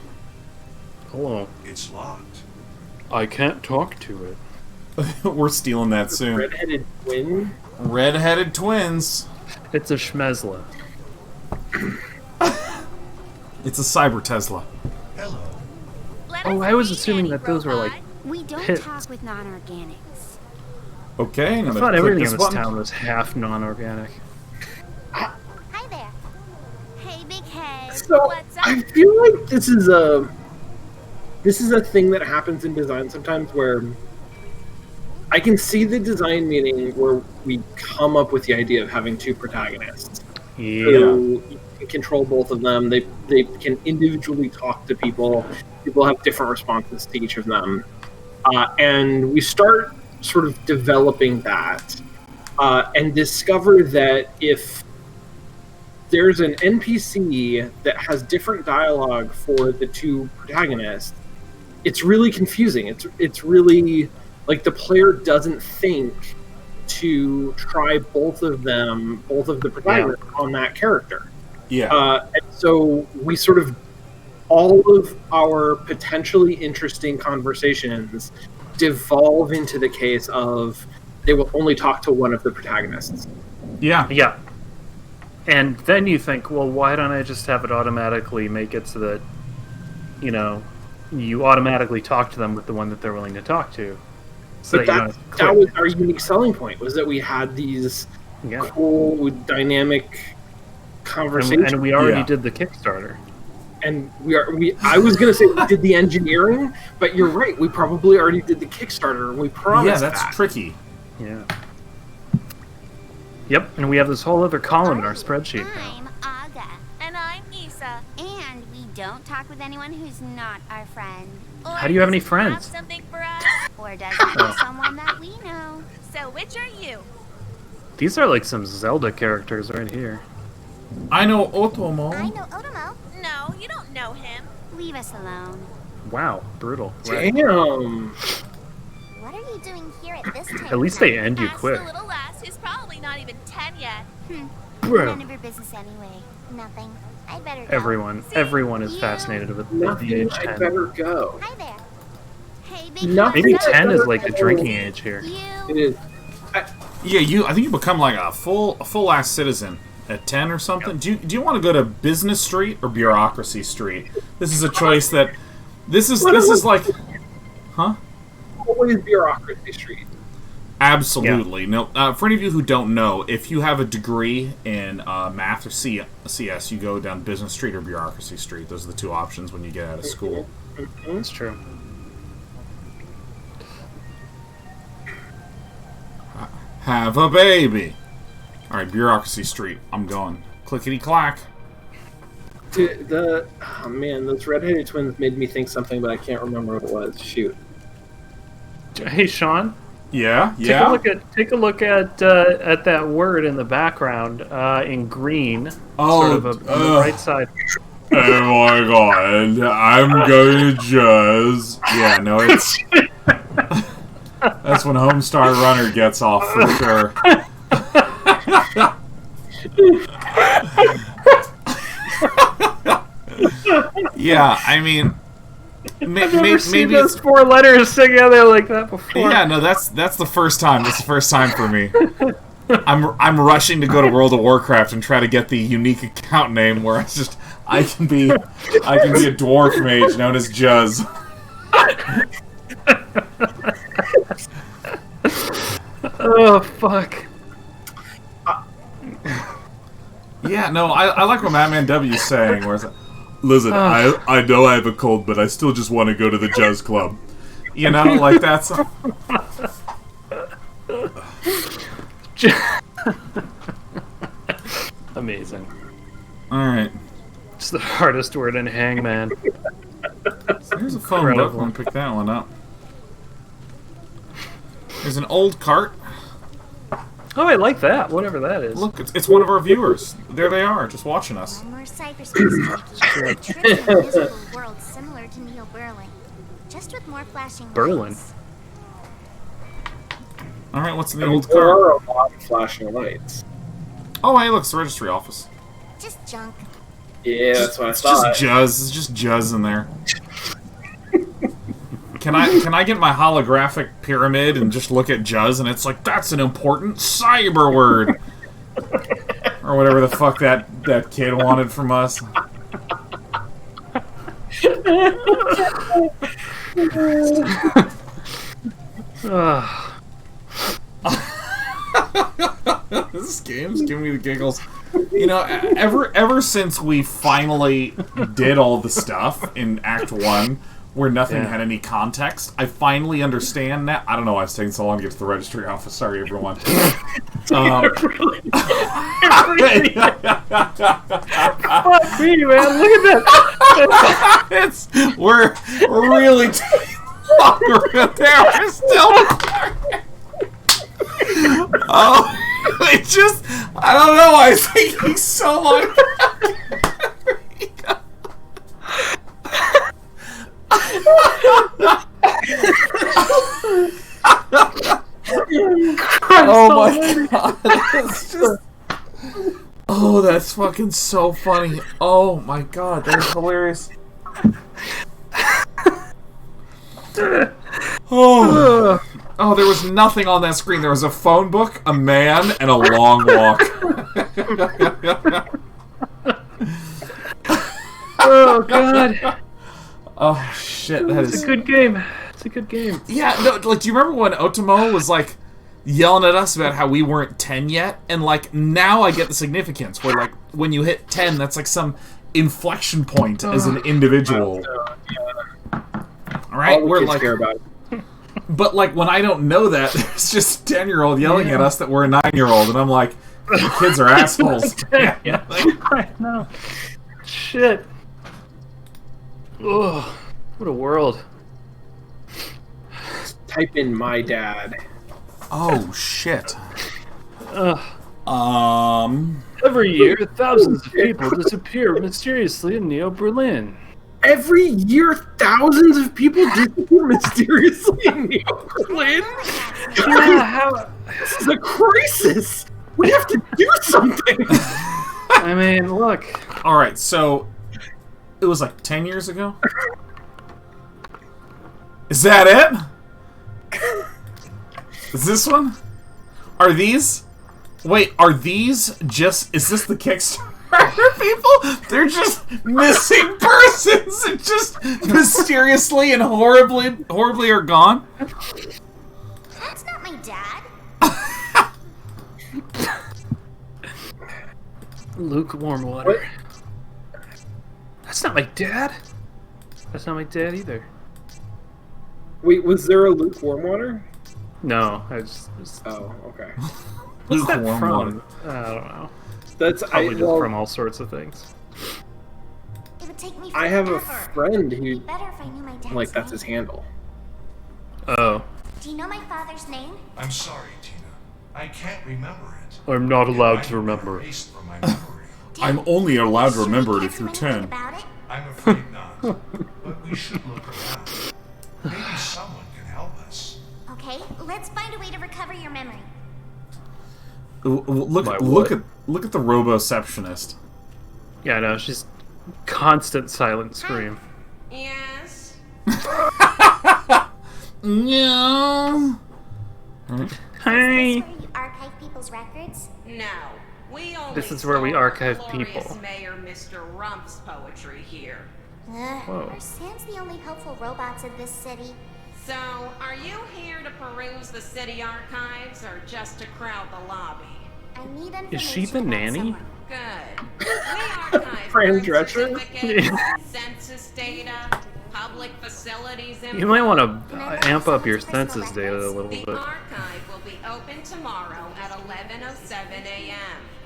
Hello. It's locked. I can't talk to it. We're stealing that soon. Redheaded twin? Redheaded twins. It's a Schmezla. It's a cyber Tesla. Hello. Oh, I was assuming that those were We don't pits. talk with non-organics. Okay, I thought everything in this town was half non-organic. Hi there. Hey, big head. So what's up? I feel like this is a thing that happens in design sometimes where I can see the design meeting where we come up with the idea of having two protagonists. Yeah. So you can control both of them. They can individually talk to people. People have different responses to each of them. And we start sort of developing that and discover that if there's an NPC that has different dialogue for the two protagonists, it's really confusing. It's really like the player doesn't think to try both of the protagonists on that character. Yeah. And so we sort of, all of our potentially interesting conversations devolve into the case of they will only talk to one of the protagonists. Yeah. Yeah. And then you think, well, why don't I just have it automatically make it so that, you automatically talk to them with the one that they're willing to talk to. So But that was our unique selling point, was that we had these cool, dynamic conversations. And we already did the Kickstarter. And I was going to say we did the engineering, but you're right, we probably already did the Kickstarter, and we promised that. Yeah, that's tricky. Yeah. Yep, and we have this whole other column in our spreadsheet. I'm Aga. And I'm Isa. And we don't talk with anyone who's not our friend. Or How do you have any friends? Have something for us? Or does it be someone that we know? So which are you? These are like some Zelda characters right here. I know Otomo. I know Otomo. No, you don't know him. leave us alone. Wow, brutal. Damn. What are you doing here at this time? At least they end you quick. The little lass who's probably not even 10 yet. Bro. None of your business anyway. Nothing. I'd better go. Everyone is fascinated with the age 10. I'd better go. Hi there. Hey, big Maybe 10 is like the drinking age here. It is. Yeah, I think you become like a full ass citizen at 10 or something. Yep. Do you want to go to Business Street or Bureaucracy Street? This is a choice that this is like, huh? Always Bureaucracy Street. Absolutely. Yeah. No. For any of you who don't know, if you have a degree in math or CS, you go down Business Street or Bureaucracy Street. Those are the two options when you get out of school. That's true. Have a baby. All right, Bureaucracy Street. I'm going. Clickety clack. Dude, oh man, those redheaded twins made me think something, but I can't remember what it was. Shoot. Hey, Sean. Yeah. Take a look at that word in the background in green. Oh, sort of on the right side. Oh my god! I'm going to jazz. Yeah, no, it's that's when Homestar Runner gets off for sure. Yeah, I mean. Maybe seen those 4 letters together like that before. Yeah, no, that's the first time. That's the first time for me. I'm rushing to go to World of Warcraft and try to get the unique account name where I can be a dwarf mage known as Juz. Oh fuck. Yeah, no, I like what Madman W is saying. Where it's like, listen, I know I have a cold, but I still just want to go to the Jazz Club. You know, like that's... Amazing. Alright. It's the hardest word in Hangman. So here's a phone book. I'm going to pick that one up. There's an old cart. Oh, I like that. Whatever that is. Look, it's one of our viewers. There they are, just watching us. More cyberspace trips in a miserable world similar to Neo Berlin, just with more flashing Berlin. lights. All right, what's in the old There cart? are a lot of flashing lights. Oh, hey, look, it's the registry office. Just junk. Yeah, that's what I It's thought. just juzz. It's just juzz in there. Can I get my holographic pyramid and just look at juzz and it's like, that's an important cyber word. Or whatever the fuck that kid wanted from us. This game's giving me the giggles. You know, ever since we finally did all the stuff in Act 1, where nothing had any context, I finally understand that. I don't know why it's taking so long to get to the registry office. Sorry, everyone. Fuck me, man. Look at that. We're really taking longer there. We're still. Oh, it just. I don't know why it's taking so long. Oh my god. It's just... Oh, that's fucking so funny. Oh my god, that's hilarious. Oh, there was nothing on that screen. There was a phone book, a man, and a long walk. Oh god. Oh shit, that is a good game. It's a good game. Yeah, no, like, do you remember when Otomo was like yelling at us about how we weren't 10 yet? And like now I get the significance where like when you hit 10, that's like some inflection point as an individual. Right? We're like care about it. But like when I don't know that, it's just a 10-year-old yelling at us that we're a 9-year-old, and I'm like, the kids are assholes. Yeah. I know. Shit. Oh, what a world. Type in my dad. Oh shit. Every year, thousands of people disappear mysteriously in Neo Berlin. Every year, thousands of people disappear mysteriously in Neo Berlin. This is a crisis. We have to do something. I mean, look. All right, so it was like 10 years ago. Is that it? Is this one? Are these? Wait, are these just? Is this the Kickstarter people? They're just missing persons and just mysteriously and horribly are gone. That's not my dad. Lukewarm water. What? That's not my dad. That's not my dad either. Wait, was there a lukewarm water? No, I just Oh, okay. What's that Lukewarm from? water. I don't know. That's probably just from all sorts of things. It would take me I have a forever. friend It'd be who, better if I knew my dad's like, that's name. his handle. Oh. Do you know my father's name? I'm sorry, Tina. I can't remember it. I'm not allowed to remember. Erased from my memory. I'm only allowed to remember it if you're 10. I'm afraid not. But we should look around. Maybe someone can help us. Okay, let's find a way to recover your memory. Look at the roboceptionist. Yeah, I know. She's constant silent scream. Yes? No. Hi. Is this where you archive people's records? No. We only This is where we archive glorious people. Mayor Mr. Rump's poetry here. Whoa. Are Sans the only hopeful robots in this city? So, are you here to peruse the city archives or just to crowd the lobby? I need information. Is she the about nanny? someone. Good. We archive Fran birth Drescher? certificates, census data, public facilities info. You might want to amp up your census data a little The bit. archive will be open tomorrow at 11:07 a.m.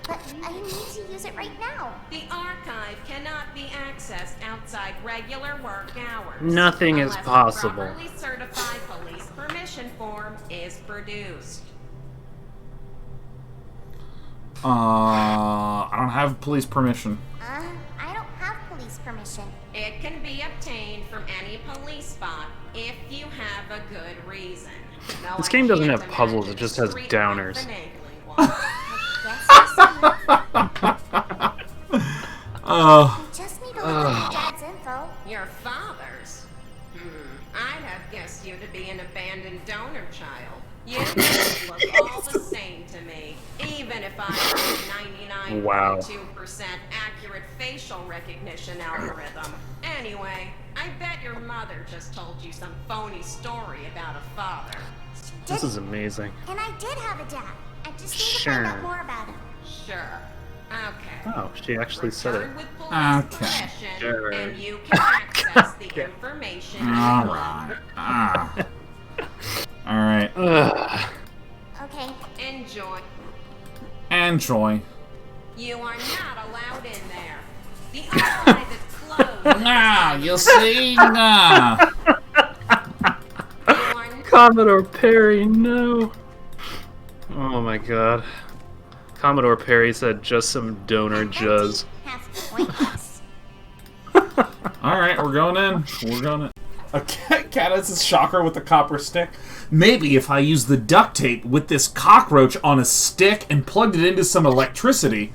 But I need to use it right now. The archive cannot be accessed outside regular work hours. Nothing is unless a possible. properly certified police permission form is produced. I don't have police permission. I don't have police permission. It can be obtained from any police spot if you have a good reason. No, This I game doesn't can't have puzzles, it imagine just has street downers. finagling one. Oh. Just need to look at my dad's info. Your father's? I'd have guessed you to be an abandoned donor child. You both look all the same to me, even if I have a 99.2% accurate facial recognition algorithm. Anyway, I bet your mother just told you some phony story about a father. This is amazing. And I did have a dad. I just need to Sure. find out more about him. Sure. Okay. Oh, she actually said it. Return with police Okay. permission, Sure. and you can access the information you All want. right. All right. Okay. Enjoy. Enjoy. You are not allowed in there. The archive is closed. Nah, you see? Nah. Commodore Perry, no. Oh my god. Commodore Perry said just some donor juzz. Alright, we're going in. We're going in. A cat has a shocker with a copper stick. Maybe if I use the duct tape with this cockroach on a stick and plugged it into some electricity.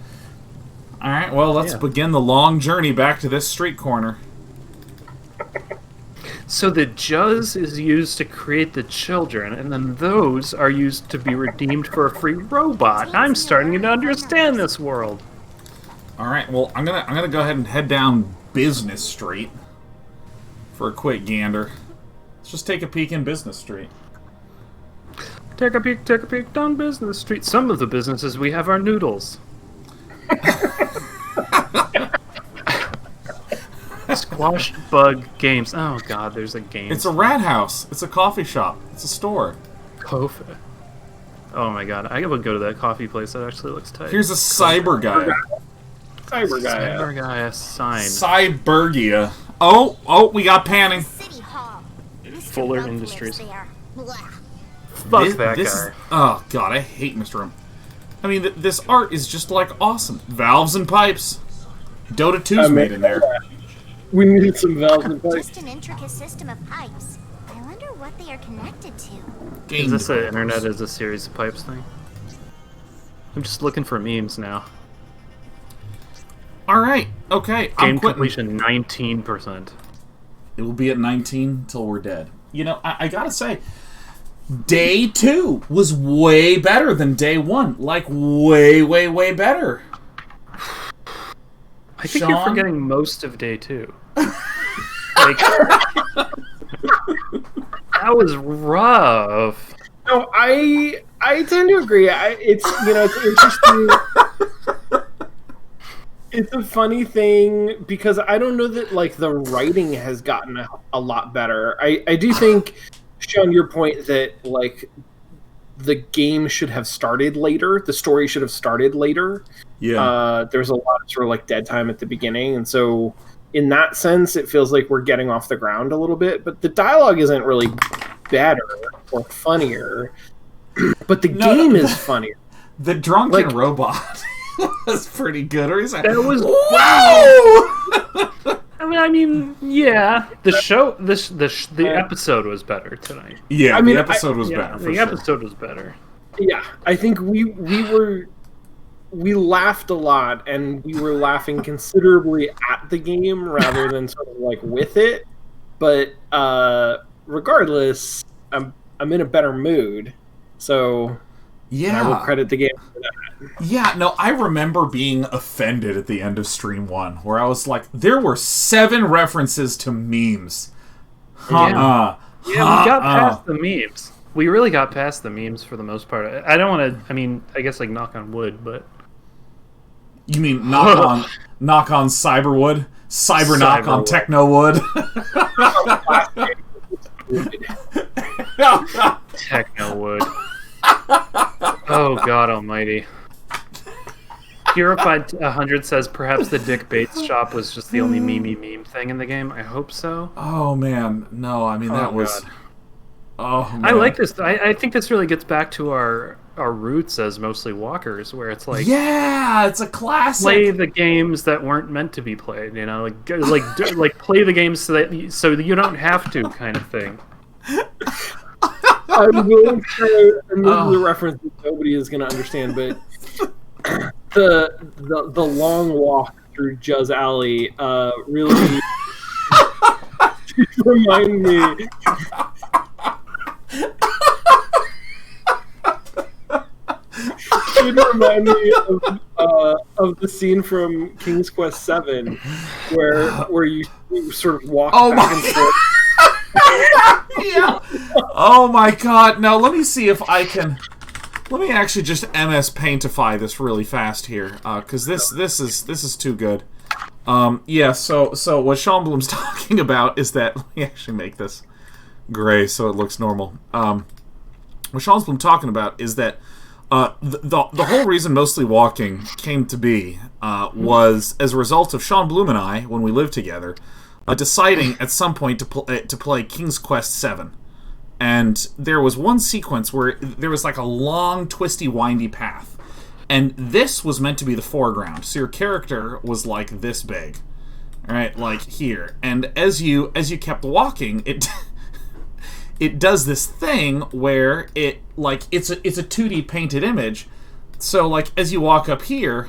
Alright, well, let's begin the long journey back to this street corner. So the juzz is used to create the children, and then those are used to be redeemed for a free robot. I'm starting to understand this world. Alright, well, I'm gonna go ahead and head down Business Street for a quick gander. Let's just take a peek in Business Street. Take a peek down Business Street. Some of the businesses we have are noodles. Squash Bug Games. Oh god, there's a game. It's a rat house. It's a coffee shop. It's a store. Kofa. Oh my god, I would go to that coffee place. That actually looks tight. Here's a cyber guy. Cyber guy. Cyber guy, a sign. Cybergia. Oh, we got panning. City Hall. Fuller Industries. There. Fuck that guy. Oh god, I hate Mr. M. I mean, this art is just like awesome. Valves and pipes. Dota 2's made in there. We need some valves in place. Just an intricate system of pipes. I wonder what they are connected to. Is this an internet as a series of pipes thing? I'm just looking for memes now. Alright, okay. Game completion 19%. It will be at 19 till we're dead. You know, I gotta say, day 2 was way better than day 1. Like, way, way, way better. I think you're forgetting most of day 2. Like, that was rough. No, I tend to agree. It's interesting. It's a funny thing because I don't know that like the writing has gotten a lot better. I do think, Sean, your point that like the game should have started later, the story should have started later. Yeah. There's a lot of sort of like dead time at the beginning, and so in that sense, it feels like we're getting off the ground a little bit. But the dialogue isn't really better or funnier, but the game is funnier. The drunken robot was pretty good. Or he's like, that was wow. I mean, yeah. The show, the episode was better tonight. Yeah, I mean, the episode was better. The episode was better. Yeah, I think we laughed a lot, and we were laughing considerably at the game rather than sort of like with it. But regardless, I'm in a better mood, so yeah, I will credit the game for that. Yeah, no, I remember being offended at the end of Stream 1, where I was like, there were 7 references to memes. Yeah, we got past the memes. We really got past the memes for the most part. I don't want to, I mean, I guess like knock on wood, but... You mean knock on Cyberwood? Cyber knock on Technowood? Technowood. Oh, God almighty. Purified 100 says perhaps the Dick Bates shop was just the only meme thing in the game. I hope so. Oh, man. No, I mean, that was... God. Oh, man. I like this. I think this really gets back to our roots as mostly walkers, where it's like... Yeah, it's a classic! Play the games that weren't meant to be played, you know? Like play the games so that you don't have to, kind of thing. I'm going to remove the reference that nobody is going to understand, but the long walk through Juz Alley really remind me. Should remind me of the scene from King's Quest VII, where you sort of walk back and forth. Yeah. Oh my God! Now let me see if I can. Let me actually just MS Paintify this really fast here, because this is too good. Yeah. So what Sean Bloom's talking about is that, let me actually make this gray so it looks normal. What Sean Bloom's talking about is that the whole reason Mostly Walking came to be was as a result of Sean Bloom and I, when we lived together, deciding at some point to play King's Quest VII. And there was one sequence where there was like a long, twisty, windy path. And this was meant to be the foreground. So your character was like this big. Alright, like here. And as you kept walking, it does this thing where it's a 2D painted image. So like as you walk up here,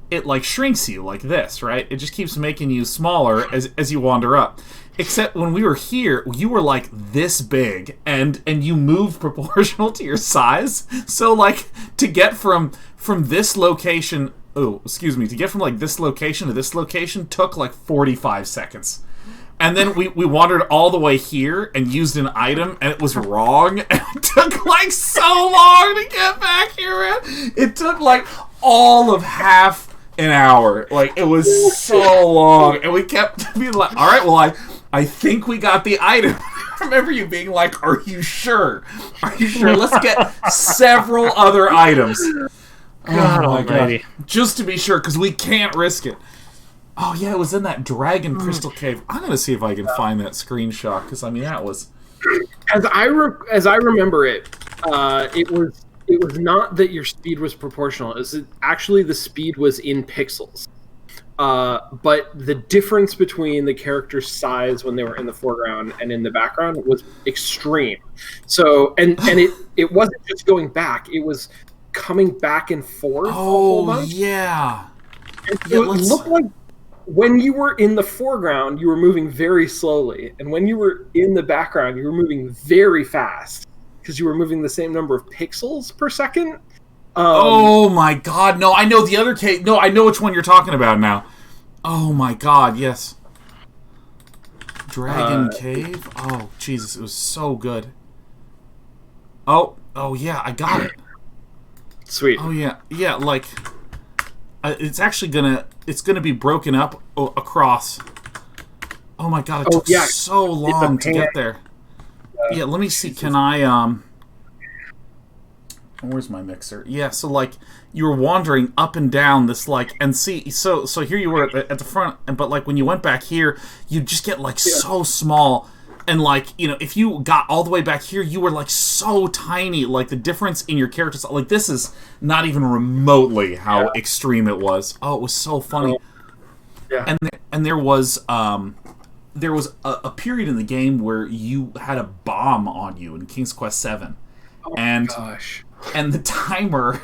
it like shrinks you like this, right? It just keeps making you smaller as you wander up. Except when we were here, you were like this big, and you moved proportional to your size. So like to get from this location, to get from like this location to this location took like 45 seconds. And then we wandered all the way here and used an item, and it was wrong. And it took like so long to get back here, man. It took like all of half an hour. Like, it was so long. And we kept being like, all right, well, I think we got the item. I remember you being like, are you sure? Are you sure? Let's get several other items. God almighty. Just to be sure, because we can't risk it. Oh, yeah, it was in that Dragon Crystal Cave. I'm going to see if I can find that screenshot, because, I mean, that was... As I remember it, it was not that your speed was proportional. It was actually the speed was in pixels. but the difference between the character's size when they were in the foreground and in the background was extreme. So, and it wasn't just going back; it was coming back and forth. Oh yeah. And so it looked like when you were in the foreground, you were moving very slowly, and when you were in the background, you were moving very fast because you were moving the same number of pixels per second. Oh my god, no, I know the other case. No, I know which one you're talking about now. Oh my god, yes. Dragon Cave? Oh, Jesus, it was so good. Oh yeah, I got it. Sweet. Oh yeah, yeah, like... it's actually gonna be broken up across... Oh my god, it took so long to get there. Yeah, let me see, can I, Where's my mixer? Yeah, so like you were wandering up and down this like, and see, so here you were at the front, but like when you went back here, you just get like so small, and like if you got all the way back here, you were like so tiny. Like the difference in your characters, like this is not even remotely how extreme it was. Oh, it was so funny. Yeah, and there was a period in the game where you had a bomb on you in King's Quest VII, and the timer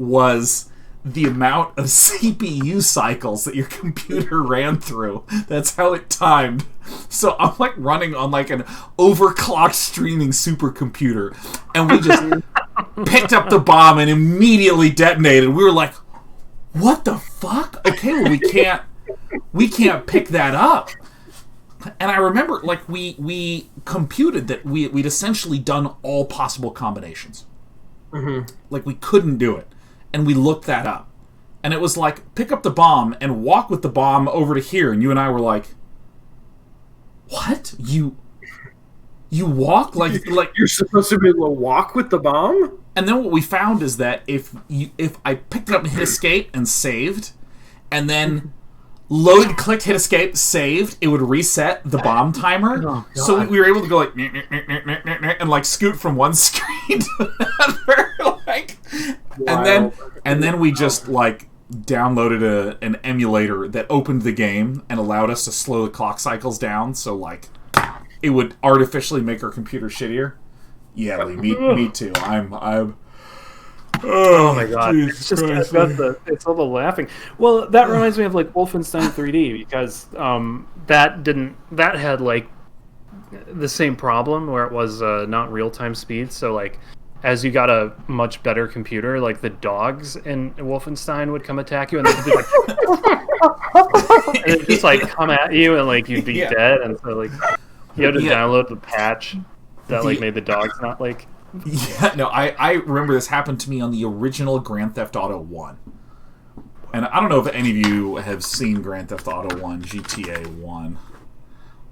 was the amount of CPU cycles that your computer ran through. That's how it timed. So I'm like running on like an overclocked streaming supercomputer, and we just picked up the bomb and immediately detonated. We were like, "What the fuck? Okay, well we can't pick that up." And I remember like we computed that we'd essentially done all possible combinations. Mm-hmm. Like we couldn't do it, and we looked that up, and it was like pick up the bomb and walk with the bomb over to here, and you and I were like, "What? You walk like you're supposed to be able to walk with the bomb?" And then what we found is that if I picked it up and hit escape and saved, and then loaded, clicked, hit escape, saved, it would reset the bomb timer. Oh, so we were able to go like and like scoot from one screen to another, like, and then we just like downloaded an emulator that opened the game and allowed us to slow the clock cycles down, so like it would artificially make our computer shittier. Yeah, Lee, me too. I'm. Oh my god! It's just it's all the laughing. Well, that reminds me of like Wolfenstein 3D because that had like the same problem where it was not real time speed. So like as you got a much better computer, like the dogs in Wolfenstein would come attack you and they'd be like, and it'd just like come at you and like you'd be dead. And so like you had to download the patch that like made the dogs not like. Yeah, no, I remember this happened to me on the original Grand Theft Auto 1. And I don't know if any of you have seen Grand Theft Auto 1, GTA 1.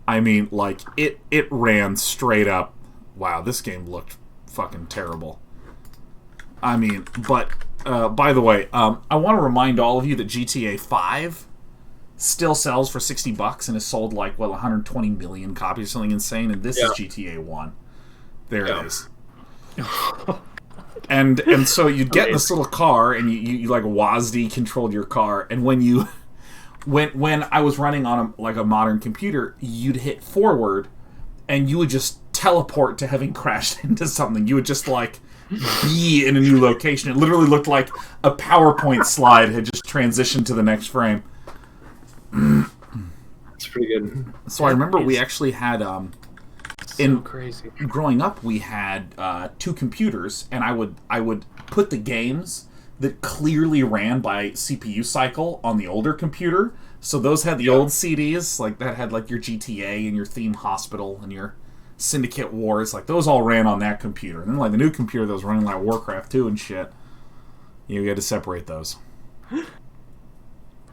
I mean, like, it ran straight up. Wow, this game looked fucking terrible. I mean, but, by the way, I want to remind all of you that GTA 5 still sells for $60 and has sold, like, 120 million copies or something insane, and this is GTA 1. There it is. and so you'd get in this little car and you like WASD controlled your car, and when I was running on a modern computer, you'd hit forward and you would just teleport to having crashed into something. You would just like be in a new location. It literally looked like a PowerPoint slide had just transitioned to the next frame. That's pretty good. So I remember we actually had crazy. Growing up, we had 2 computers, and I would put the games that clearly ran by CPU cycle on the older computer. So those had the old CDs, like that had like your GTA and your Theme Hospital and your Syndicate Wars. Like those all ran on that computer. And then like the new computer that was running like Warcraft 2 and shit, you had to separate those.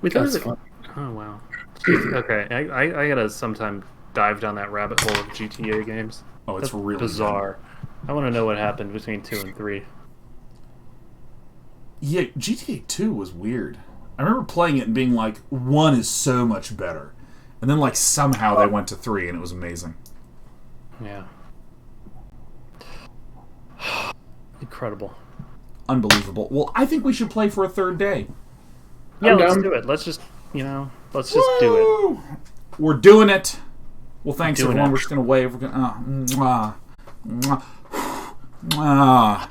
That's fun. Oh wow. Okay, I gotta sometime dive down that rabbit hole of GTA games. Oh, it's really bizarre. Good. I want to know what happened between 2 and 3. Yeah, GTA 2 was weird. I remember playing it and being like, 1 is so much better. And then like somehow they went to 3 and it was amazing. Yeah. Incredible. Unbelievable. Well, I think we should play for a third day. Yeah, let's do it. Let's just You know, let's just do it. We're doing it. Well, thanks everyone. It. We're just gonna wave. We're gonna. Mwah. Mwah. Mwah.